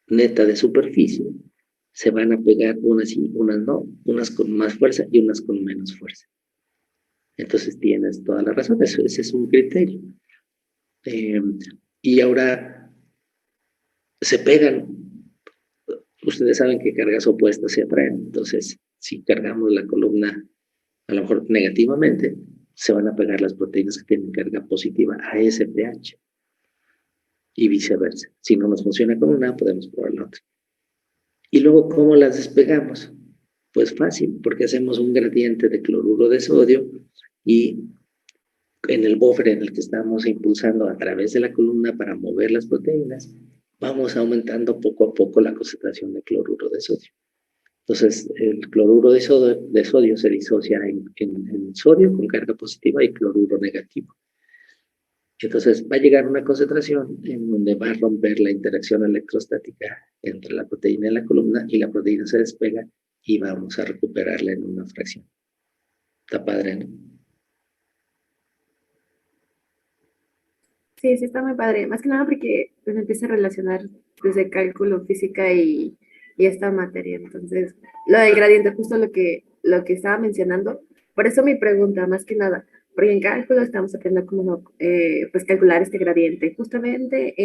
neta de superficie, se van a pegar unas sí, unas no, unas con más fuerza y unas con menos fuerza. Entonces tienes toda la razón, ese es un criterio. Y ahora se pegan. Ustedes saben que cargas opuestas se atraen. Entonces, si cargamos la columna a lo mejor negativamente, se van a pegar las proteínas que tienen carga positiva a ese pH. Y viceversa. Si no nos funciona con una, podemos probar la otra. Y luego, ¿cómo las despegamos? Pues fácil, porque hacemos un gradiente de cloruro de sodio y en el buffer en el que estamos impulsando a través de la columna para mover las proteínas, vamos aumentando poco a poco la concentración de cloruro de sodio. Entonces, el cloruro de sodio se disocia en sodio con carga positiva y cloruro negativo. Entonces, va a llegar a una concentración en donde va a romper la interacción electrostática entre la proteína y la columna, y la proteína se despega y vamos a recuperarla en una fracción. Está padre, ¿no? Sí, sí está muy padre. Más que nada porque pues empieza a relacionar desde cálculo, física y esta materia. Entonces, lo del gradiente, justo lo que estaba mencionando. Por eso mi pregunta, más que nada, porque en cálculo estamos aprendiendo cómo pues calcular este gradiente. Justamente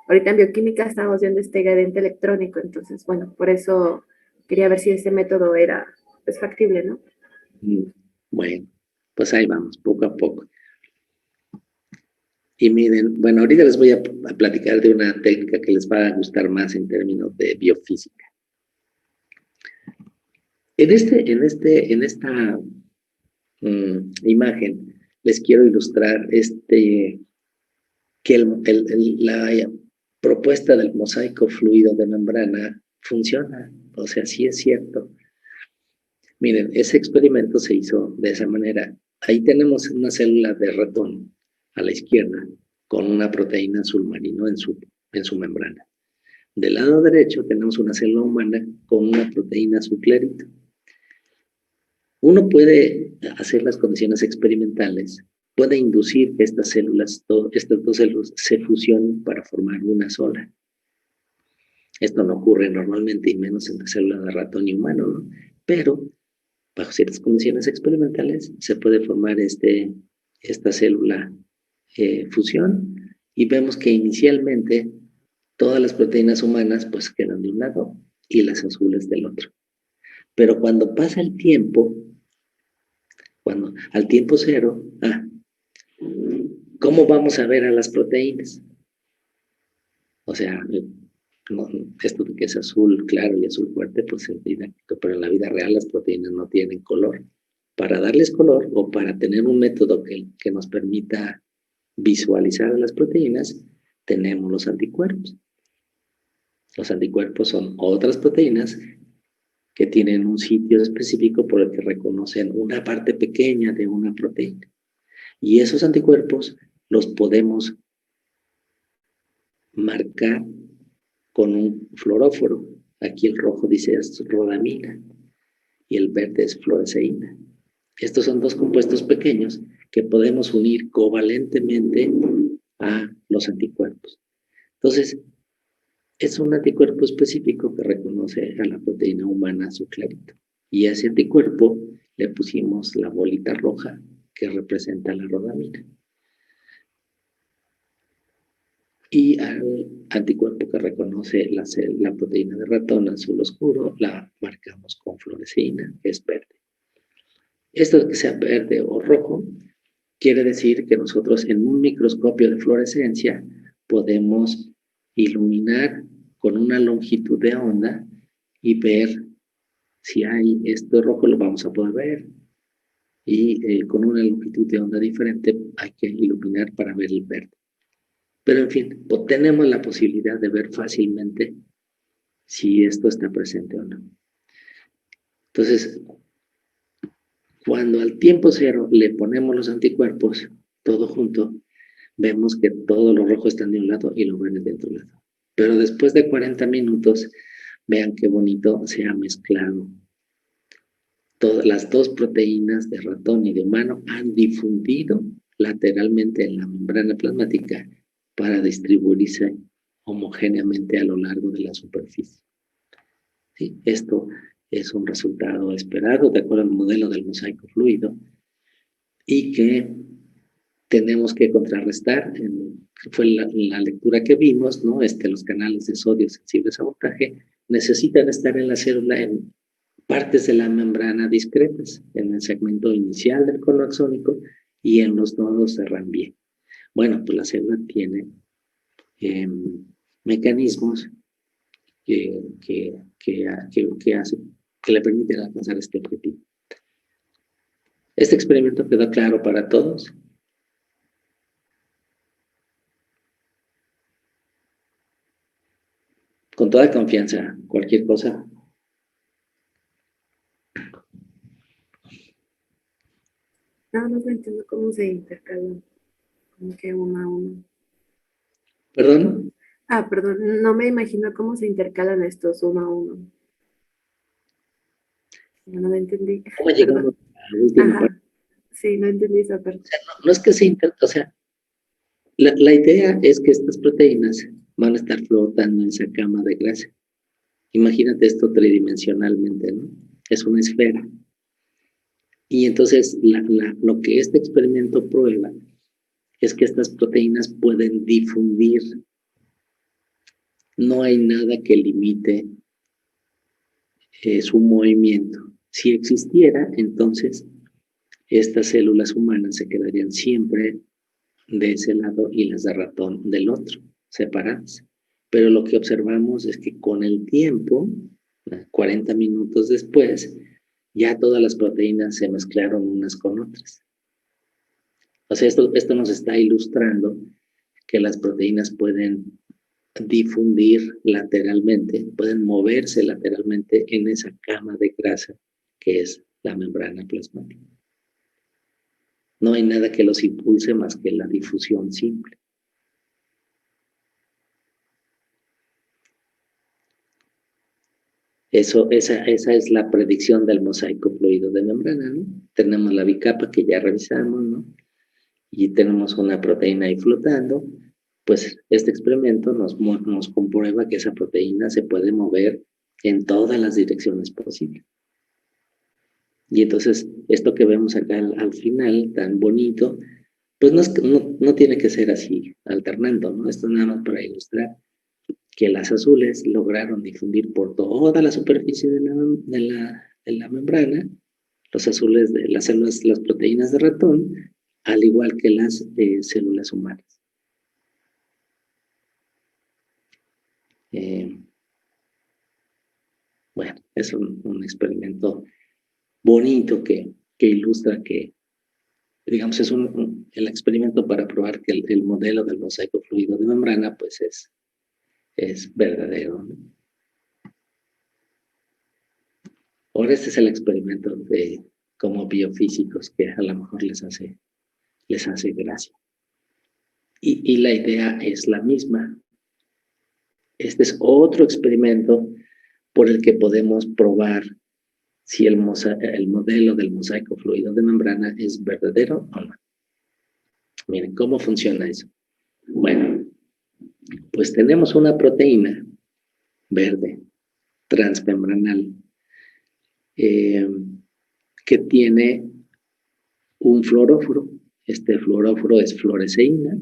ahorita en bioquímica estamos viendo este gradiente electrónico, entonces, bueno, por eso quería ver si ese método era pues, factible, ¿no? Bueno, pues ahí vamos, poco a poco. Y miren, bueno, ahorita les voy a platicar de una técnica que les va a gustar más en términos de biofísica. En esta imagen les quiero ilustrar que la propuesta del mosaico fluido de membrana funciona, o sea, sí es cierto. Miren, ese experimento se hizo de esa manera. Ahí tenemos una célula de ratón a la izquierda con una proteína azul marino en su membrana. Del lado derecho tenemos una célula humana con una proteína azul clarito. Uno puede hacer las condiciones experimentales, puede inducir que estas dos células se fusionen para formar una sola. Esto no ocurre normalmente y menos en la célula de ratón y humano, ¿no? Pero bajo ciertas condiciones experimentales se puede formar esta célula fusión y vemos que inicialmente todas las proteínas humanas pues quedan de un lado y las azules del otro. Pero cuando pasa el tiempo, al tiempo cero, ¿cómo vamos a ver a las proteínas? O sea, esto de que es azul claro y azul fuerte, pues es didáctico, pero en la vida real las proteínas no tienen color. Para darles color o para tener un método que nos permita visualizar a las proteínas, tenemos los anticuerpos. Los anticuerpos son otras proteínas que tienen un sitio específico por el que reconocen una parte pequeña de una proteína. Y esos anticuerpos los podemos marcar con un fluoróforo. Aquí el rojo dice es rodamina y el verde es fluoresceína. Estos son dos compuestos pequeños que podemos unir covalentemente a los anticuerpos. Entonces, es un anticuerpo específico que reconoce a la proteína humana azul clarito. Y a ese anticuerpo le pusimos la bolita roja que representa la rodamina. Y al anticuerpo que reconoce la proteína de ratón azul oscuro, la marcamos con fluoresceína, que es verde. Esto de que sea verde o rojo, quiere decir que nosotros en un microscopio de fluorescencia podemos iluminar con una longitud de onda y ver si hay esto rojo, lo vamos a poder ver. Y con una longitud de onda diferente hay que iluminar para ver el verde. Pero en fin, tenemos la posibilidad de ver fácilmente si esto está presente o no. Entonces, cuando al tiempo cero le ponemos los anticuerpos, todo junto, vemos que todos los rojos están de un lado y los verdes de otro lado. Pero después de 40 minutos, vean qué bonito se ha mezclado. Todas las dos proteínas de ratón y de humano han difundido lateralmente en la membrana plasmática para distribuirse homogéneamente a lo largo de la superficie. ¿Sí? Esto es un resultado esperado de acuerdo al modelo del mosaico fluido y que tenemos que contrarrestar. Fue la lectura que vimos, ¿no? Los canales de sodio sensibles a voltaje necesitan estar en la célula en partes de la membrana discretas, en el segmento inicial del cono axónico y en los nodos de Ranvier. Bueno, pues la célula tiene mecanismos que le permiten alcanzar este objetivo. Este experimento quedó claro para todos. Con toda confianza, cualquier cosa. No entiendo cómo se intercalan, como que uno a uno. ¿Perdón? Perdón, no me imagino cómo se intercalan estos uno a uno. No lo entendí. ¿Cómo llegamos a la última parte? Sí, no entendí esa parte. O sea, no es que se o sea, la idea es que estas proteínas van a estar flotando en esa cama de grasa. Imagínate esto tridimensionalmente, ¿no? Es una esfera. Y entonces lo que este experimento prueba es que estas proteínas pueden difundir. No hay nada que limite su movimiento. Si existiera, entonces estas células humanas se quedarían siempre de ese lado y las de ratón del otro, separadas. Pero lo que observamos es que con el tiempo, 40 minutos después, ya todas las proteínas se mezclaron unas con otras. O sea, esto nos está ilustrando que las proteínas pueden difundir lateralmente, pueden moverse lateralmente en esa cama de grasa que es la membrana plasmática. No hay nada que los impulse más que la difusión simple. Esa es la predicción del mosaico fluido de membrana, ¿no? Tenemos la bicapa que ya revisamos, ¿no? Y tenemos una proteína ahí flotando. Pues este experimento nos comprueba que esa proteína se puede mover en todas las direcciones posibles. Y entonces, esto que vemos acá al final, tan bonito, pues no tiene que ser así, alternando, ¿no? Esto nada más para ilustrar que las azules lograron difundir por toda la superficie de la membrana, los azules de las células, las proteínas de ratón, al igual que las células humanas. Bueno, es un experimento bonito que ilustra que, digamos, es el experimento para probar que el modelo del mosaico fluido de membrana, pues es verdadero, ¿no? Ahora este es el experimento de como biofísicos que a lo mejor les hace gracia. Y la idea es la misma. Este es otro experimento por el que podemos probar si el modelo del mosaico fluido de membrana es verdadero o no. Miren, ¿cómo funciona eso? Bueno, pues tenemos una proteína verde, transmembranal, que tiene un fluoróforo. Este fluoróforo es fluoresceína,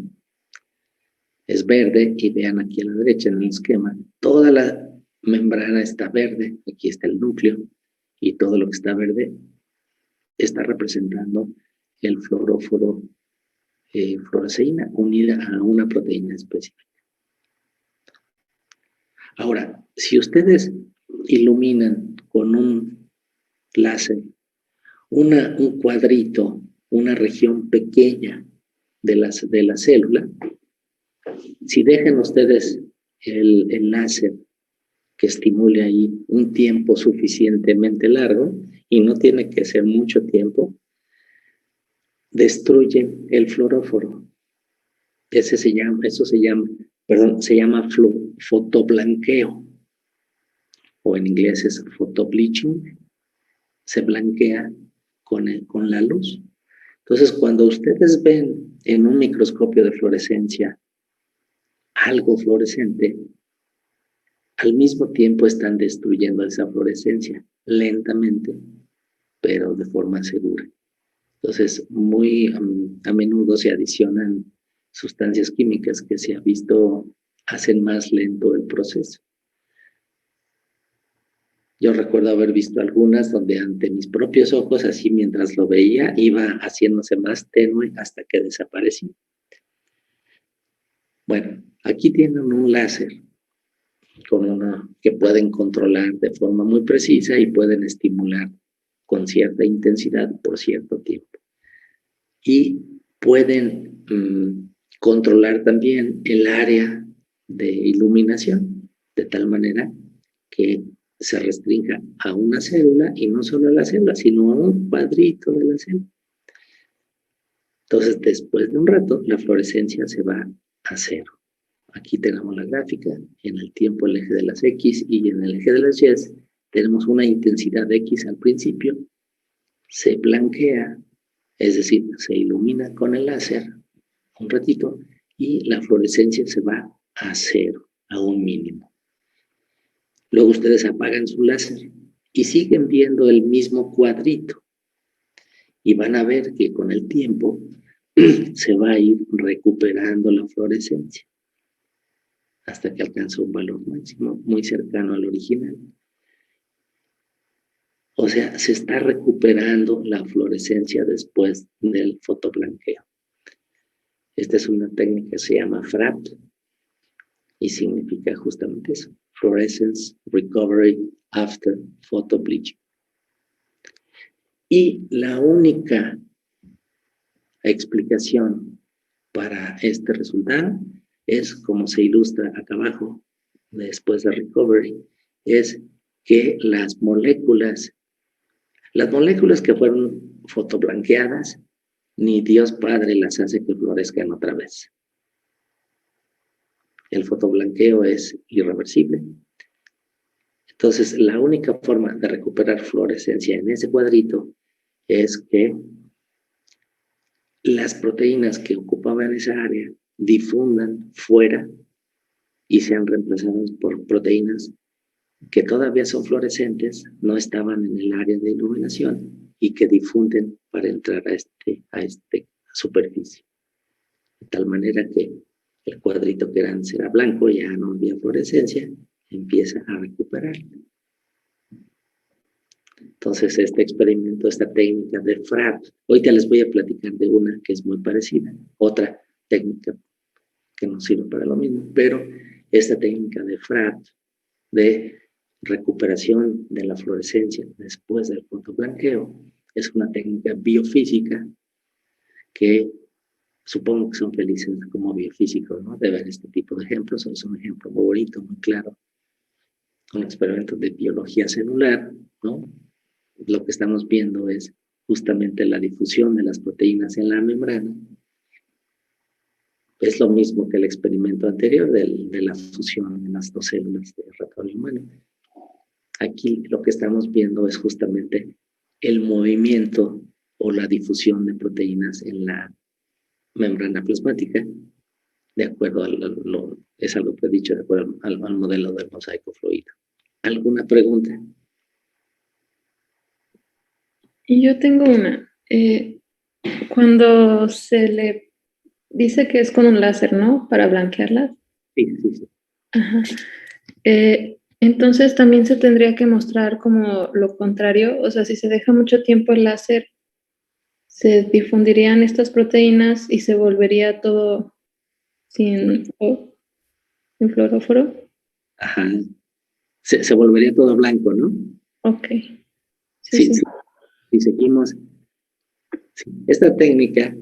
es verde, y vean aquí a la derecha en el esquema, toda la membrana está verde, aquí está el núcleo, y todo lo que está verde está representando el fluoróforo fluoresceína unida a una proteína específica. Ahora, si ustedes iluminan con un láser un cuadrito, una región pequeña de la célula, si dejan ustedes el láser que estimule ahí un tiempo suficientemente largo, y no tiene que ser mucho tiempo, destruyen el fluoróforo. Eso se llama fotoblanqueo, o en inglés es photobleaching. Se blanquea con la luz. Entonces, cuando ustedes ven en un microscopio de fluorescencia algo fluorescente, al mismo tiempo están destruyendo esa fluorescencia lentamente, pero de forma segura. Entonces, muy a menudo se adicionan sustancias químicas que se ha visto hacen más lento el proceso. Yo recuerdo haber visto algunas donde ante mis propios ojos, así mientras lo veía, iba haciéndose más tenue hasta que desapareció. Bueno, aquí tienen un láser que pueden controlar de forma muy precisa y pueden estimular con cierta intensidad por cierto tiempo. Y pueden controlar también el área de iluminación, de tal manera que se restrinja a una célula, y no solo a la célula, sino a un cuadrito de la célula. Entonces, después de un rato, la fluorescencia se va a cero. Aquí tenemos la gráfica, en el tiempo el eje de las X, y en el eje de las Y tenemos una intensidad X al principio, se blanquea, es decir, se ilumina con el láser un ratito, y la fluorescencia se va a cero, a un mínimo. Luego ustedes apagan su láser y siguen viendo el mismo cuadrito. Y van a ver que con el tiempo se va a ir recuperando la fluorescencia hasta que alcanza un valor máximo muy cercano al original. O sea, se está recuperando la fluorescencia después del fotoblanqueo. Esta es una técnica que se llama FRAP y significa justamente eso, Fluorescence Recovery After Photo Bleaching. Y la única explicación para este resultado es, como se ilustra acá abajo, después de recovery, es que las moléculas que fueron fotoblanqueadas, ni Dios Padre las hace que florezcan otra vez. El fotoblanqueo es irreversible. Entonces, la única forma de recuperar fluorescencia en ese cuadrito es que las proteínas que ocupaban esa área difundan fuera y sean reemplazadas por proteínas que todavía son fluorescentes, no estaban en el área de iluminación y que difunden para entrar a esta superficie. De tal manera que el cuadrito que antes era blanco, ya no había fluorescencia, empieza a recuperar. Entonces, este experimento, esta técnica de FRAP, ahorita les voy a platicar de una que es muy parecida, otra técnica que no sirve para lo mismo, pero esta técnica de FRAP, de recuperación de la fluorescencia después del fotoblanqueo, es una técnica biofísica que supongo que son felices como biofísicos, ¿no? De ver este tipo de ejemplos. Es un ejemplo muy bonito, muy claro, con experimentos de biología celular, ¿no? Lo que estamos viendo es justamente la difusión de las proteínas en la membrana. Es lo mismo que el experimento anterior de la fusión en las dos células de ratón humano. Aquí lo que estamos viendo es justamente el movimiento o la difusión de proteínas en la membrana plasmática, de acuerdo es algo que he dicho, de acuerdo al modelo del mosaico fluido. ¿Alguna pregunta? Y yo tengo una. Cuando se le dice que es con un láser, ¿no? Para blanquearlas. Sí, sí, sí. Ajá. Entonces también se tendría que mostrar como lo contrario. O sea, si se deja mucho tiempo el láser, se difundirían estas proteínas y se volvería todo sin fluoróforo. Ajá. Se volvería todo blanco, ¿no? Ok. Sí, sí. Si seguimos. Sí. Esta técnica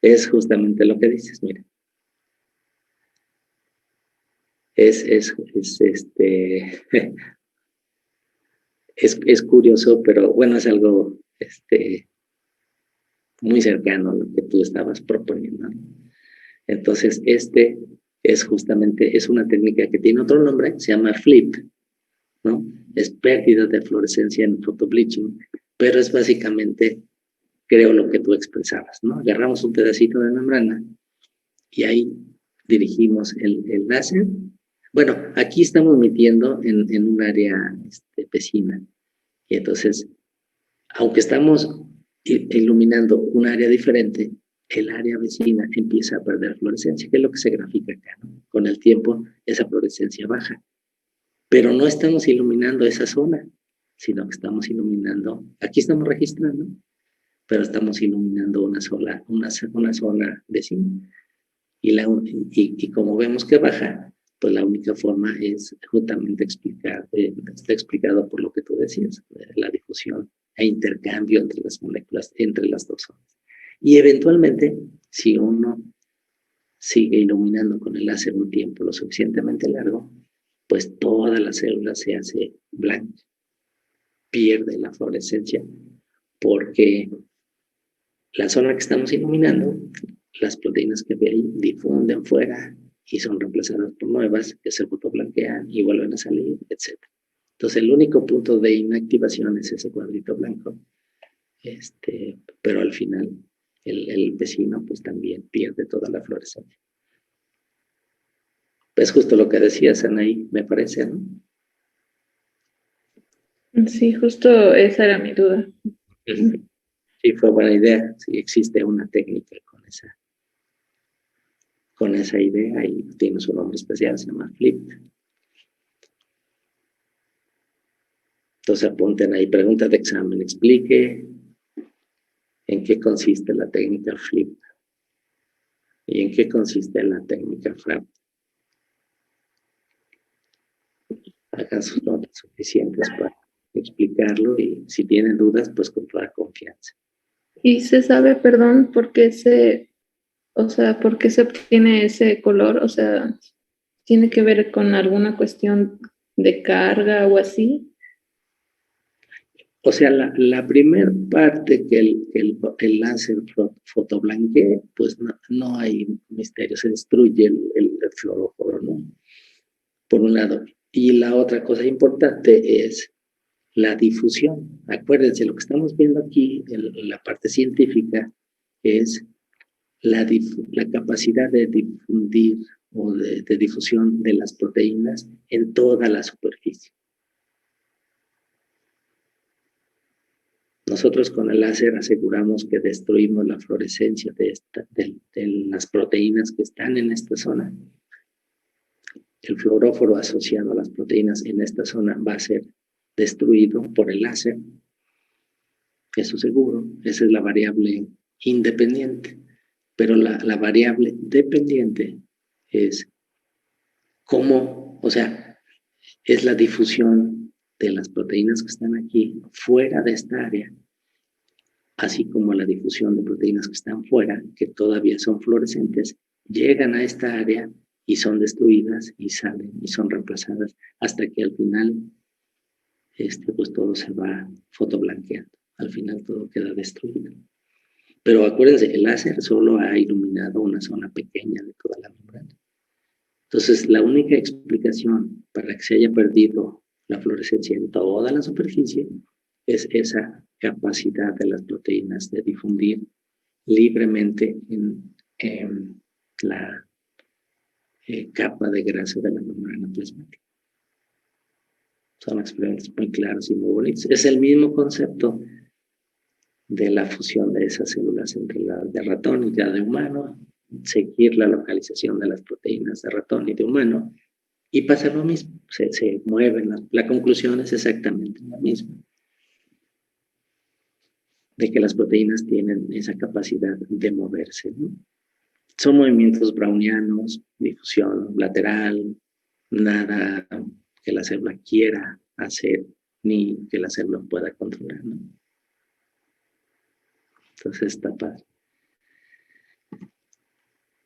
es justamente lo que dices, mira. Es curioso, pero bueno, es algo muy cercano a lo que tú estabas proponiendo. Entonces, es justamente, es una técnica que tiene otro nombre, se llama FLIP, ¿no? Es pérdida de fluorescencia en photobleaching, pero es básicamente, creo, lo que tú expresabas, ¿no? Agarramos un pedacito de membrana y ahí dirigimos el láser. Bueno, aquí estamos metiendo en un área vecina. Y entonces, aunque estamos iluminando un área diferente, el área vecina empieza a perder fluorescencia, que es lo que se grafica acá, ¿no? Con el tiempo, esa fluorescencia baja. Pero no estamos iluminando esa zona, sino que estamos iluminando, aquí estamos registrando, pero estamos iluminando una zona vecina. Y como vemos que baja, pues la única forma es justamente explicar, está explicado por lo que tú decías, la difusión e intercambio entre las moléculas, entre las dos zonas. Y eventualmente, si uno sigue iluminando con el láser un tiempo lo suficientemente largo, pues toda la célula se hace blanca, pierde la fluorescencia, porque la zona que estamos iluminando, las proteínas que ve ahí difunden fuera y son reemplazadas por nuevas que se fotoblanquean y vuelven a salir, etc. Entonces, el único punto de inactivación es ese cuadrito blanco, pero al final el vecino pues también pierde toda la fluorescencia. Es justo lo que decías, Anaí, me parece, ¿no? Sí, justo esa era mi duda. Sí, fue buena idea. Sí, existe una técnica con esa idea y tiene su nombre especial, se llama FLIP. Entonces apunten ahí, pregunta de examen, explique en qué consiste la técnica FLIP y en qué consiste la técnica FRAP. Hagan sus notas suficientes para explicarlo y si tienen dudas, pues con toda confianza. Y se sabe, perdón, por qué por qué se obtiene ese color, o sea, tiene que ver con alguna cuestión de carga o así. O sea, la primera parte que el láser fotoblanquee, pues no hay misterio, se destruye el fluoróforo, ¿no? Por un lado. Y la otra cosa importante es la difusión. Acuérdense, lo que estamos viendo aquí en la parte científica es la capacidad de difundir o de difusión de las proteínas en toda la superficie. Nosotros con el láser aseguramos que destruimos la fluorescencia de las proteínas que están en esta zona. El fluoróforo asociado a las proteínas en esta zona va a ser destruido por el láser. Eso seguro, esa es la variable independiente. Pero la variable dependiente es cómo, o sea, es la difusión de las proteínas que están aquí fuera de esta área, así como la difusión de proteínas que están fuera, que todavía son fluorescentes, llegan a esta área y son destruidas y salen y son reemplazadas hasta que al final pues todo se va fotoblanqueando. Al final todo queda destruido. Pero acuérdense, el láser solo ha iluminado una zona pequeña de toda la membrana. Entonces, la única explicación para que se haya perdido la fluorescencia en toda la superficie es esa capacidad de las proteínas de difundir libremente en la capa de grasa de la membrana plasmática. Son experimentos muy claros y muy bonitos. Es el mismo concepto de la fusión de esas células entre la de ratón y la de humano, seguir la localización de las proteínas de ratón y de humano, y pasa lo mismo, se mueven, la conclusión es exactamente la misma, de que las proteínas tienen esa capacidad de moverse, ¿no? Son movimientos brownianos, difusión lateral, nada que la célula quiera hacer, ni que la célula pueda controlar, ¿no? Entonces está padre.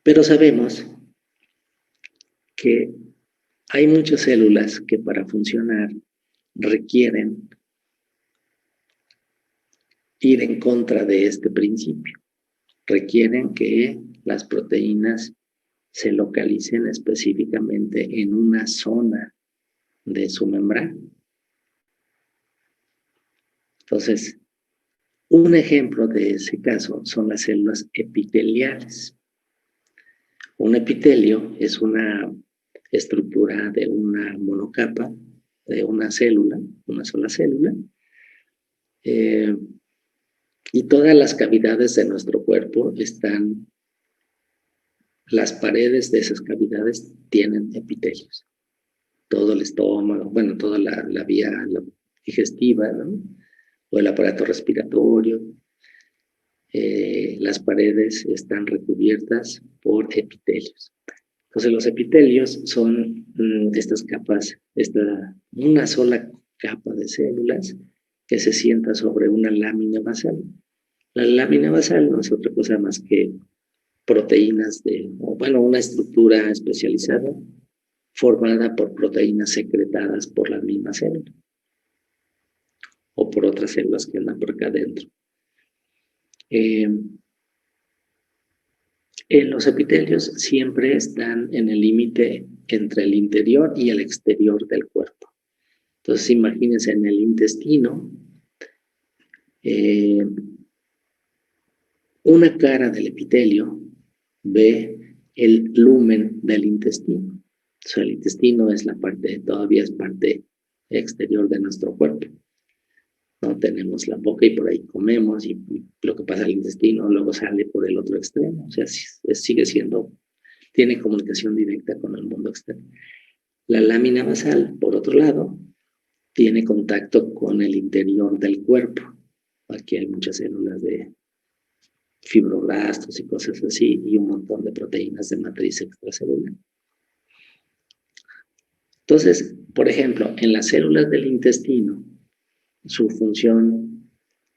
Pero sabemos que hay muchas células que para funcionar requieren ir en contra de este principio. Requieren que las proteínas se localicen específicamente en una zona de su membrana. Entonces, un ejemplo de ese caso son las células epiteliales. Un epitelio es una estructura de una monocapa, de una célula, una sola célula, y todas las cavidades de nuestro cuerpo las paredes de esas cavidades tienen epitelios. Todo el estómago, bueno, toda la vía digestiva, ¿no? O el aparato respiratorio. Las paredes están recubiertas por epitelios. Entonces los epitelios son estas capas, una sola capa de células que se sienta sobre una lámina basal. La lámina basal no es otra cosa más que proteínas una estructura especializada formada por proteínas secretadas por la misma célula o por otras células que andan por acá adentro. Los epitelios siempre están en el límite entre el interior y el exterior del cuerpo. Entonces, imagínense en el intestino, una cara del epitelio ve el lumen del intestino. O sea, el intestino es todavía es parte exterior de nuestro cuerpo. ¿no? Tenemos la boca y por ahí comemos y lo que pasa al intestino luego sale por el otro extremo. O sea, sigue siendo, tiene comunicación directa con el mundo externo. La lámina basal, por otro lado, tiene contacto con el interior del cuerpo. Aquí hay muchas células de fibroblastos y cosas así, y un montón de proteínas de matriz extracelular. Entonces, por ejemplo, en las células del intestino, su función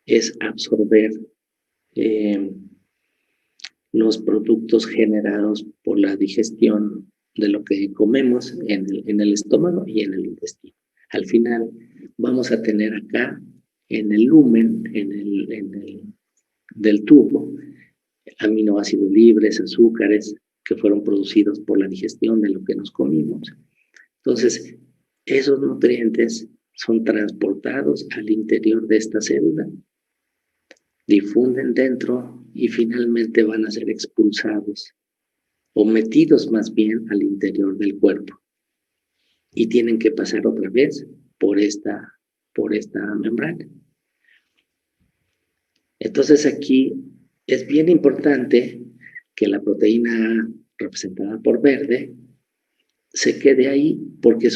es absorber los productos generados por la digestión de lo que comemos en el estómago y en el intestino. Al final, vamos a tener acá, en el lumen, del tubo, aminoácidos libres, azúcares, que fueron producidos por la digestión de lo que nos comimos. Entonces, esos nutrientes son transportados al interior de esta célula, difunden dentro y finalmente van a ser expulsados o metidos más bien al interior del cuerpo. Y tienen que pasar otra vez por esta membrana. Entonces aquí es bien importante que la proteína representada por verde se quede ahí porque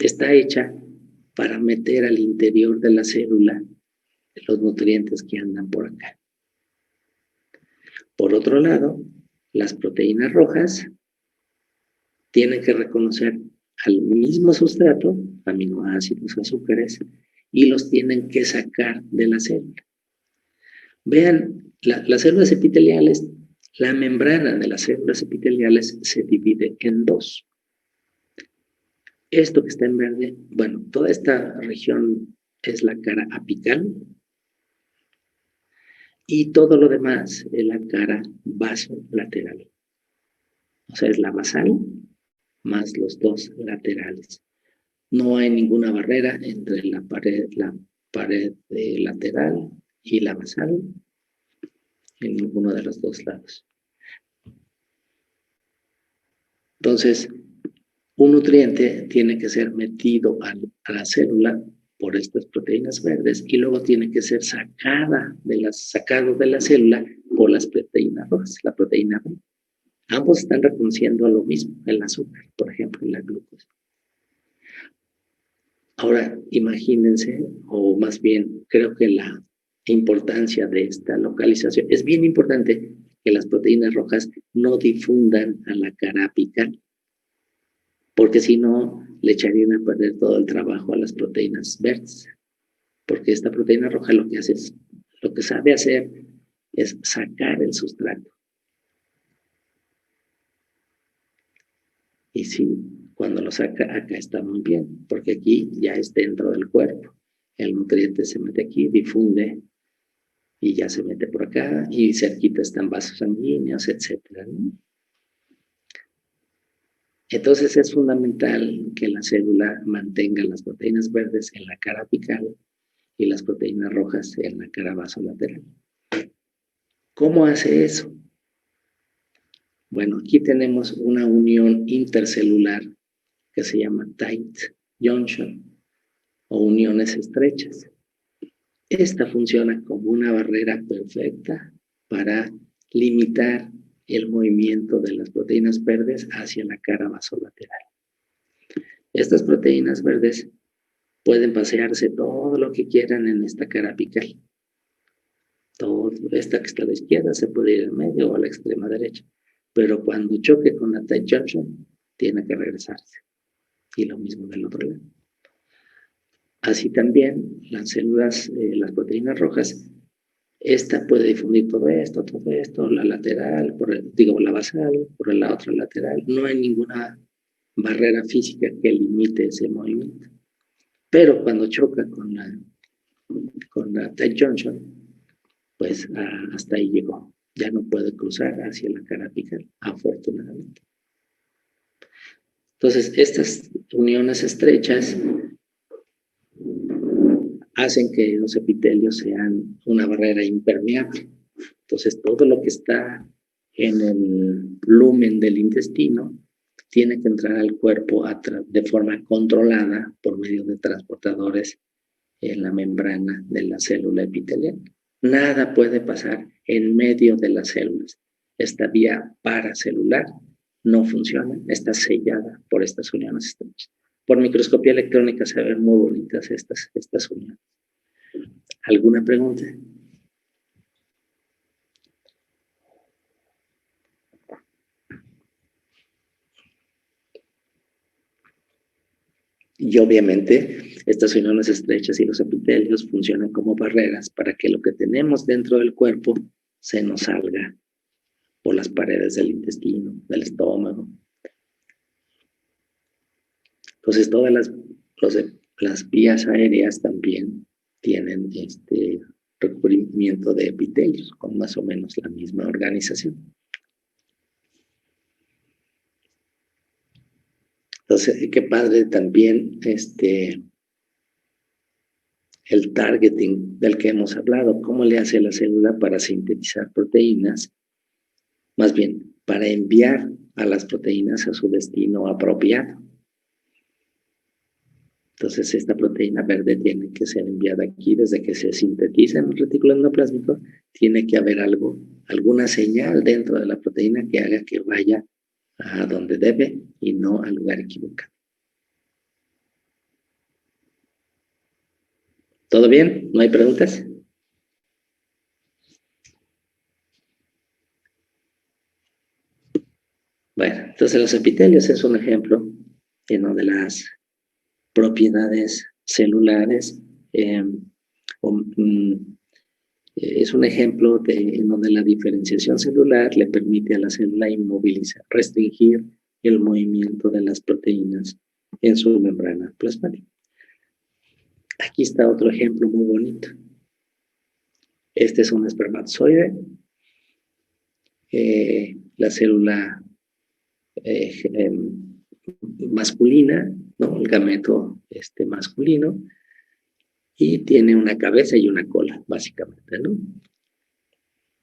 está hecha para meter al interior de la célula los nutrientes que andan por acá. Por otro lado, las proteínas rojas tienen que reconocer al mismo sustrato, aminoácidos, azúcares, y los tienen que sacar de la célula. Vean, las células epiteliales, la membrana de las células epiteliales se divide en dos. Esto que está en verde, bueno, toda esta región es la cara apical y todo lo demás es la cara basolateral. O sea, es la basal más los dos laterales. No hay ninguna barrera entre la pared lateral y la basal en ninguno de los dos lados. Entonces, un nutriente tiene que ser metido a la célula por estas proteínas verdes y luego tiene que ser sacado de la célula por las proteínas rojas, la proteína B. Ambos están reconociendo a lo mismo, el azúcar, por ejemplo, y la glucosa. Ahora, imagínense, o más bien, creo que la importancia de esta localización, es bien importante que las proteínas rojas no difundan a la cara apical, porque si no, le echarían a perder todo el trabajo a las proteínas verdes, porque esta proteína roja lo que sabe hacer es sacar el sustrato. Y sí, cuando lo saca, acá está muy bien, porque aquí ya es dentro del cuerpo. El nutriente se mete aquí, difunde, y ya se mete por acá, y cerquita están vasos sanguíneos, etc. Entonces es fundamental que la célula mantenga las proteínas verdes en la cara apical y las proteínas rojas en la cara basolateral. ¿Cómo hace eso? Bueno, aquí tenemos una unión intercelular que se llama tight junction o uniones estrechas. Esta funciona como una barrera perfecta para limitar el movimiento de las proteínas verdes hacia la cara basolateral. Estas proteínas verdes pueden pasearse todo lo que quieran en esta cara apical. Esta que está a la izquierda se puede ir al medio o a la extrema derecha, pero cuando choque con la tight junction, tiene que regresarse. Y lo mismo del otro lado. Así también las células, las proteínas rojas, esta puede difundir todo esto, la lateral, la basal, por la otra lateral. No hay ninguna barrera física que limite ese movimiento. Pero cuando choca con la tight junction, pues hasta ahí llegó. Ya no puede cruzar hacia la cara apical, afortunadamente. Entonces, estas uniones estrechas hacen que los epitelios sean una barrera impermeable. Entonces, todo lo que está en el lumen del intestino tiene que entrar al cuerpo de forma controlada por medio de transportadores en la membrana de la célula epitelial. Nada puede pasar en medio de las células. Esta vía paracelular no funciona, está sellada por estas uniones estrechas. Por microscopía electrónica se ven muy bonitas estas uniones. ¿Alguna pregunta? Y obviamente estas uniones estrechas y los epitelios funcionan como barreras para que lo que tenemos dentro del cuerpo se nos salga por las paredes del intestino, del estómago. Entonces todas las vías aéreas también tienen recubrimiento de epitelios con más o menos la misma organización. Entonces, qué padre también el targeting del que hemos hablado. ¿Cómo le hace la célula para sintetizar proteínas? Más bien, para enviar a las proteínas a su destino apropiado. Entonces, esta proteína verde tiene que ser enviada aquí desde que se sintetiza en el retículo endoplásmico. Tiene que haber alguna señal dentro de la proteína que haga que vaya a donde debe y no al lugar equivocado. ¿Todo bien? ¿No hay preguntas? Bueno, entonces los epitelios es un ejemplo en donde las propiedades celulares es un ejemplo en donde la diferenciación celular le permite a la célula inmovilizar, restringir el movimiento de las proteínas en su membrana plasmática. Aquí está otro ejemplo muy bonito. Este es un espermatozoide. La célula masculina, ¿no? El gameto masculino, y tiene una cabeza y una cola, básicamente, ¿no?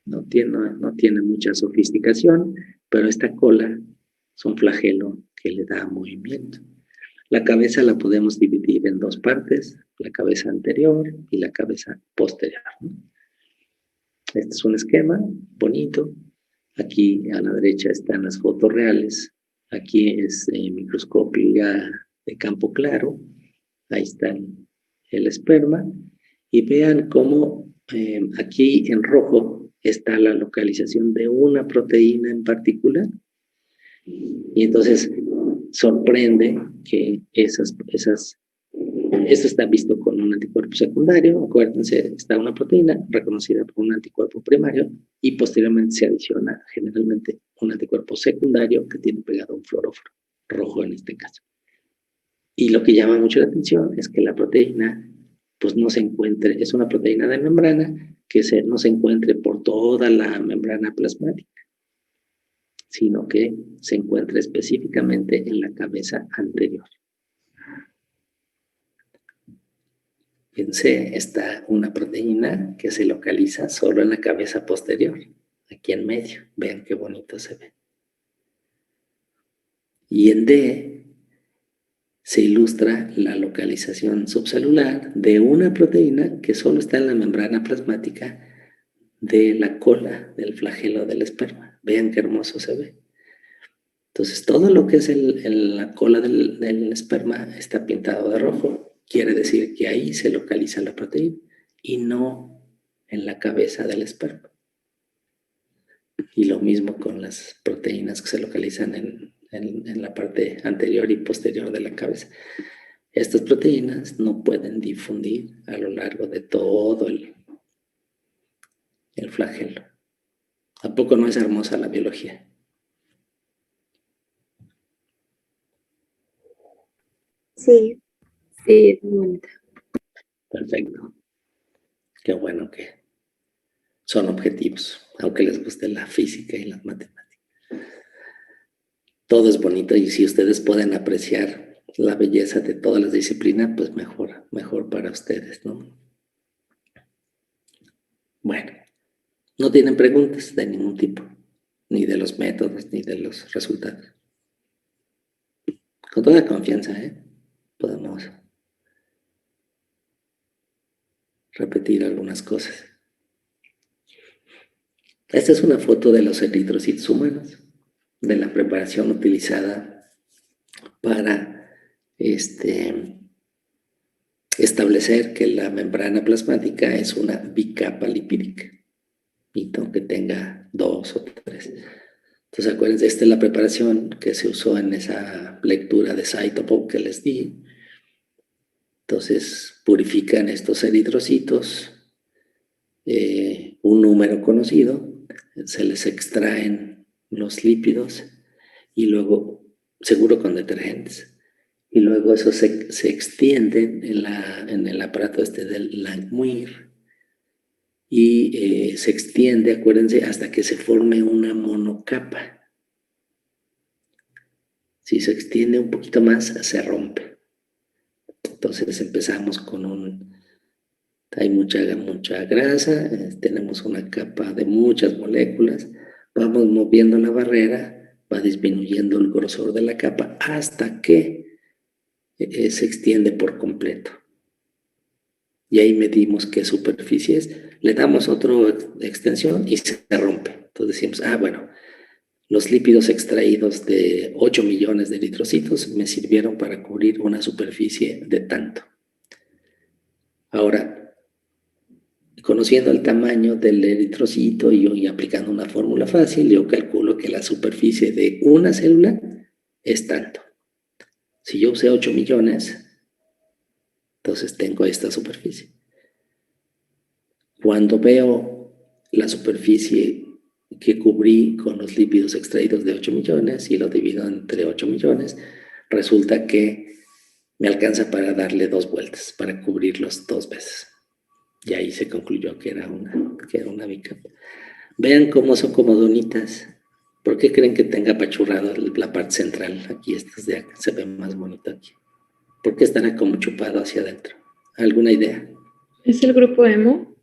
No tiene mucha sofisticación, pero esta cola es un flagelo que le da movimiento. La cabeza la podemos dividir en dos partes, la cabeza anterior y la cabeza posterior, ¿no? Este es un esquema bonito. Aquí a la derecha están las fotos reales. Aquí es microscopía de campo claro. Ahí está el esperma. Y vean cómo aquí en rojo está la localización de una proteína en particular. Y entonces sorprende que esto está visto con un anticuerpo secundario. Acuérdense, está una proteína reconocida por un anticuerpo primario y posteriormente se adiciona generalmente un anticuerpo secundario que tiene pegado un fluoróforo rojo en este caso. Y lo que llama mucho la atención es que la proteína pues no se encuentre, es una proteína de membrana que no se encuentre por toda la membrana plasmática, sino que se encuentra específicamente en la cabeza anterior. En C está una proteína que se localiza solo en la cabeza posterior, aquí en medio. Vean qué bonito se ve. Y en D se ilustra la localización subcelular de una proteína que solo está en la membrana plasmática de la cola del flagelo del esperma. Vean qué hermoso se ve. Entonces, todo lo que es la cola del esperma está pintado de rojo. Quiere decir que ahí se localiza la proteína y no en la cabeza del esperma. Y lo mismo con las proteínas que se localizan en la parte anterior y posterior de la cabeza. Estas proteínas no pueden difundir a lo largo de todo el flagelo. ¿A poco no es hermosa la biología? Sí. Sí, es muy bonita. Perfecto. Qué bueno que son objetivos, aunque les guste la física y las matemáticas. Todo es bonito y si ustedes pueden apreciar la belleza de todas las disciplinas, pues mejor para ustedes, ¿no? Bueno, no tienen preguntas de ningún tipo, ni de los métodos, ni de los resultados. Con toda confianza, podemos repetir algunas cosas. Esta es una foto de los eritrocitos humanos, de la preparación utilizada para establecer que la membrana plasmática es una bicapa lipídica, y no que tenga 2 o 3. Entonces acuérdense, esta es la preparación que se usó en esa lectura de Cytopop que les di. Entonces purifican estos eritrocitos, un número conocido, se les extraen los lípidos y luego, seguro con detergentes, y luego eso se extiende en el aparato del Langmuir y se extiende, acuérdense, hasta que se forme una monocapa. Si se extiende un poquito más, se rompe. Entonces empezamos con hay mucha grasa, tenemos una capa de muchas moléculas, vamos moviendo la barrera, va disminuyendo el grosor de la capa hasta que se extiende por completo. Y ahí medimos qué superficies, le damos otra extensión y se rompe. Entonces decimos, bueno, los lípidos extraídos de 8 millones de eritrocitos me sirvieron para cubrir una superficie de tanto. Ahora, conociendo el tamaño del eritrocito y aplicando una fórmula fácil, yo calculo que la superficie de una célula es tanto. Si yo usé 8 millones, entonces tengo esta superficie. Cuando veo la superficie que cubrí con los lípidos extraídos de 8 millones y lo divido entre 8 millones, resulta que me alcanza para darle 2 vueltas, para cubrirlos 2 veces. Y ahí se concluyó que era una bicapa. Vean cómo son como donitas. ¿Por qué creen que tenga apachurrado la parte central? Aquí estas de acá se ve más bonito aquí. ¿Por qué estará como chupado hacia adentro? ¿Alguna idea? ¿Es el grupo hemo?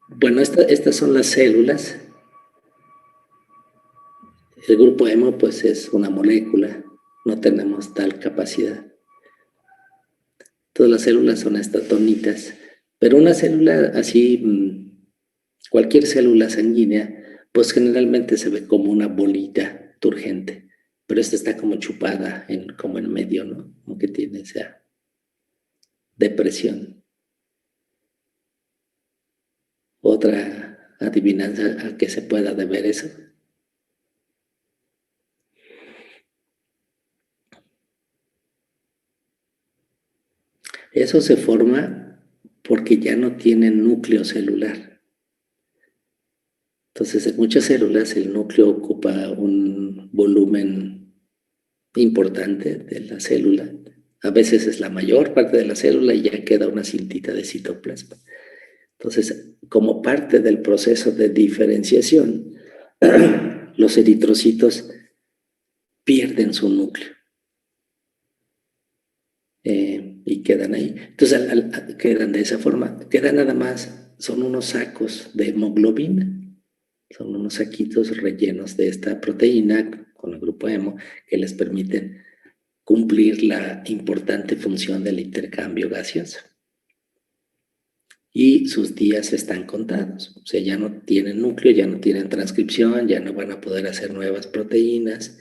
Bueno, estas son las células. El grupo hemo pues es una molécula. No tenemos tal capacidad. Todas las células son estas donitas. Pero una célula así, cualquier célula sanguínea, pues generalmente se ve como una bolita turgente. Pero esta está como chupada, como en medio, ¿no? Como que tiene esa depresión. ¿Otra adivinanza a qué se pueda deber eso? Eso se forma porque ya no tiene núcleo celular. Entonces, en muchas células el núcleo ocupa un volumen importante de la célula. A veces es la mayor parte de la célula y ya queda una cintita de citoplasma. Entonces, como parte del proceso de diferenciación, los eritrocitos pierden su núcleo. Y quedan ahí. Entonces quedan de esa forma. Quedan nada más, son unos sacos de hemoglobina. Son unos saquitos rellenos de esta proteína con el grupo hemo que les permiten cumplir la importante función del intercambio gaseoso. Y sus días están contados. O sea, ya no tienen núcleo, ya no tienen transcripción, ya no van a poder hacer nuevas proteínas.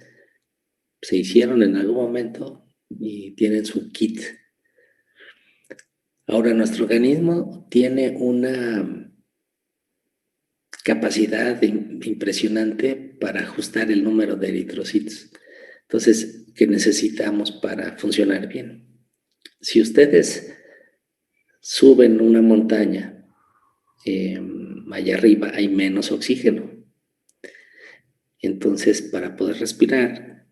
Se hicieron en algún momento y tienen su kit. Ahora, nuestro organismo tiene una capacidad impresionante para ajustar el número de eritrocitos. Entonces, ¿qué necesitamos para funcionar bien? Si ustedes suben una montaña, allá arriba hay menos oxígeno. Entonces, para poder respirar,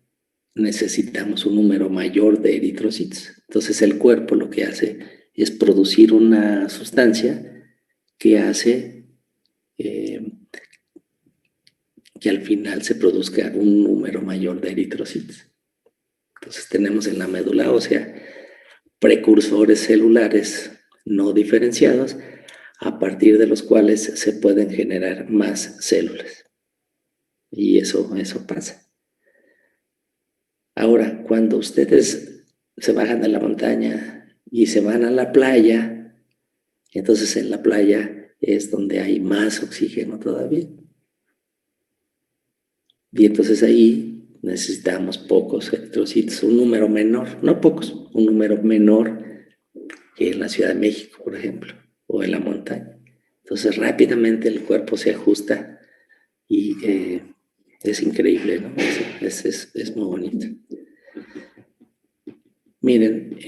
necesitamos un número mayor de eritrocitos. Entonces, el cuerpo lo que hace es producir una sustancia que hace que al final se produzca un número mayor de eritrocitos. Entonces tenemos en la médula ósea precursores celulares no diferenciados a partir de los cuales se pueden generar más células. Y eso pasa. Ahora, cuando ustedes se bajan de la montaña y se van a la playa, entonces en la playa es donde hay más oxígeno todavía. Y entonces ahí necesitamos pocos eritrocitos, un número menor, no pocos, un número menor que en la Ciudad de México, por ejemplo, o en la montaña. Entonces rápidamente el cuerpo se ajusta y es increíble, ¿no? Es muy bonito. Miren,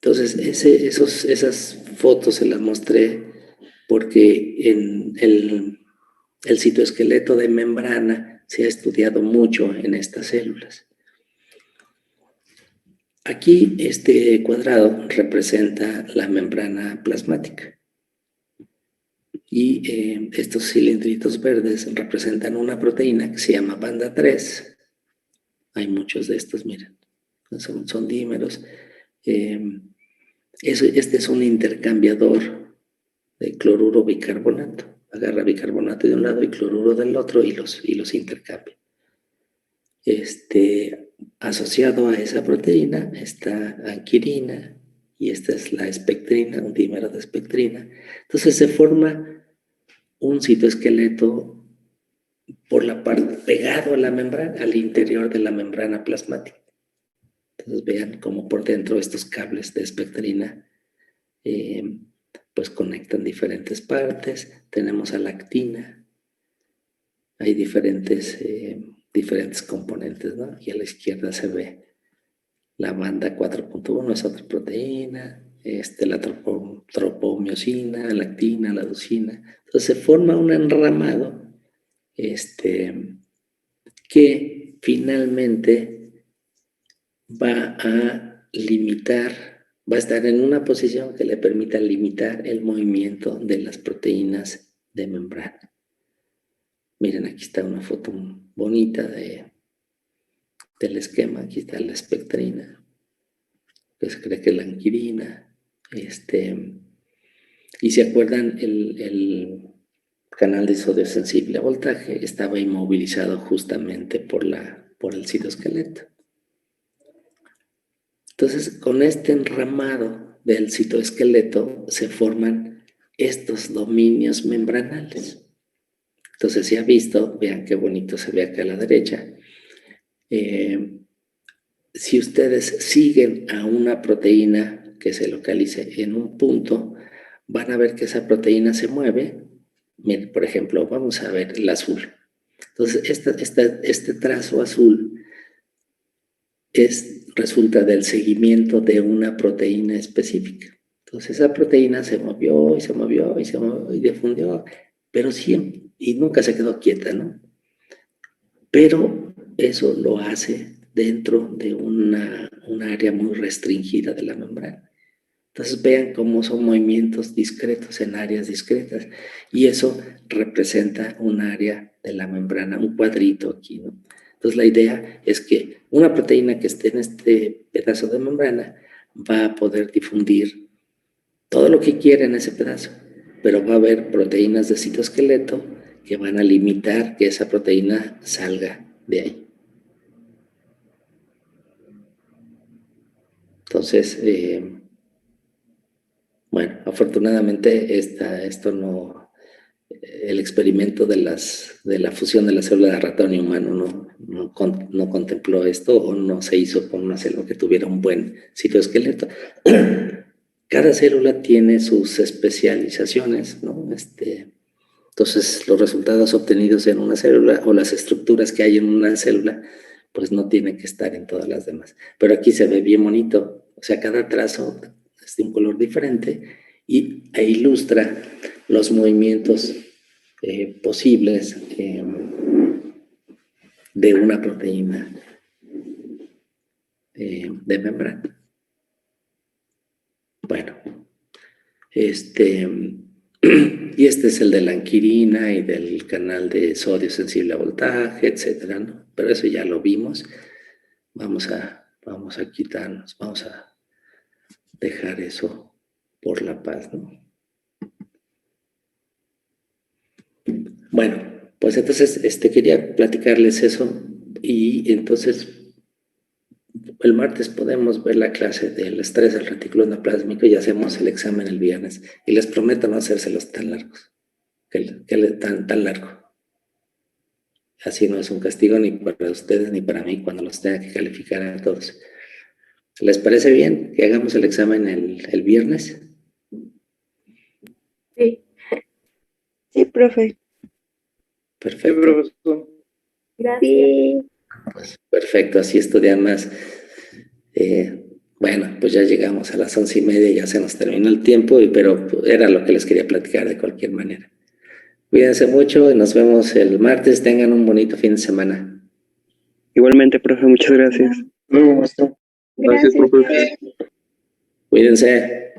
entonces esas fotos se las mostré porque en el citoesqueleto de membrana se ha estudiado mucho en estas células. Aquí este cuadrado representa la membrana plasmática y estos cilindritos verdes representan una proteína que se llama banda 3. Hay muchos de estos, miren, son dímeros. Este es un intercambiador de cloruro bicarbonato. Agarra bicarbonato de un lado y cloruro del otro y los intercambia. Asociado a esa proteína está anquirina y esta es la espectrina, un dímero de espectrina. Entonces se forma un citoesqueleto por la parte pegado a la membrana, al interior de la membrana plasmática. Entonces vean cómo por dentro estos cables de espectrina pues conectan diferentes partes. Tenemos a la actina. Hay diferentes componentes, ¿no? Y a la izquierda se ve la banda 4.1, es otra proteína, la tropomiosina, la actina, la leucina. Entonces se forma un enramado que finalmente va a estar en una posición que le permita limitar el movimiento de las proteínas de membrana. Miren, aquí está una foto bonita del esquema. Aquí está la espectrina, que se cree que es la anquirina. Y se acuerdan, el canal de sodio sensible a voltaje estaba inmovilizado justamente por el citoesqueleto. Entonces, con este enramado del citoesqueleto se forman estos dominios membranales. Entonces, si ha visto, vean qué bonito se ve acá a la derecha. Si ustedes siguen a una proteína que se localice en un punto, van a ver que esa proteína se mueve. Miren, por ejemplo, vamos a ver el azul. Entonces, este trazo azul resulta del seguimiento de una proteína específica. Entonces, esa proteína se movió y se movió y se movió y difundió, pero siempre, y nunca se quedó quieta, ¿no? Pero eso lo hace dentro de un área muy restringida de la membrana. Entonces vean cómo son movimientos discretos en áreas discretas y eso representa un área de la membrana, un cuadrito aquí, ¿no? Entonces la idea es que una proteína que esté en este pedazo de membrana va a poder difundir todo lo que quiera en ese pedazo, pero va a haber proteínas de citoesqueleto que van a limitar que esa proteína salga de ahí. Entonces, bueno, afortunadamente el experimento de la fusión de la célula de ratón y humano no contempló esto o no se hizo con una célula que tuviera un buen citoesqueleto. Cada célula tiene sus especializaciones, ¿no? Entonces, los resultados obtenidos en una célula o las estructuras que hay en una célula, pues no tienen que estar en todas las demás. Pero aquí se ve bien bonito, o sea, cada trazo es de un color diferente e ilustra los movimientos posibles de una proteína de membrana. Bueno, y este es el de la anquirina y del canal de sodio sensible a voltaje, etcétera, ¿no? Pero eso ya lo vimos. Vamos a quitarnos, vamos a dejar eso por la paz, ¿no? Bueno, pues entonces quería platicarles eso y entonces el martes podemos ver la clase del estrés al retículo endoplásmico y hacemos el examen el viernes. Y les prometo no hacérselos tan largos, tan largo. Así no es un castigo ni para ustedes ni para mí cuando los tenga que calificar a todos. ¿Les parece bien que hagamos el examen el viernes? Sí, Sí, profe. Sí, Perfecto. profesor. gracias. Sí, Pues, perfecto, así estudian más. Bueno, pues ya llegamos a las 11:30, ya se nos terminó el tiempo, pero era lo que les quería platicar de cualquier manera. Cuídense mucho y nos vemos el martes. Tengan un bonito fin de semana. Igualmente, profe, muchas gracias. Luego, maestro. Gracias, gracias. profe. Cuídense.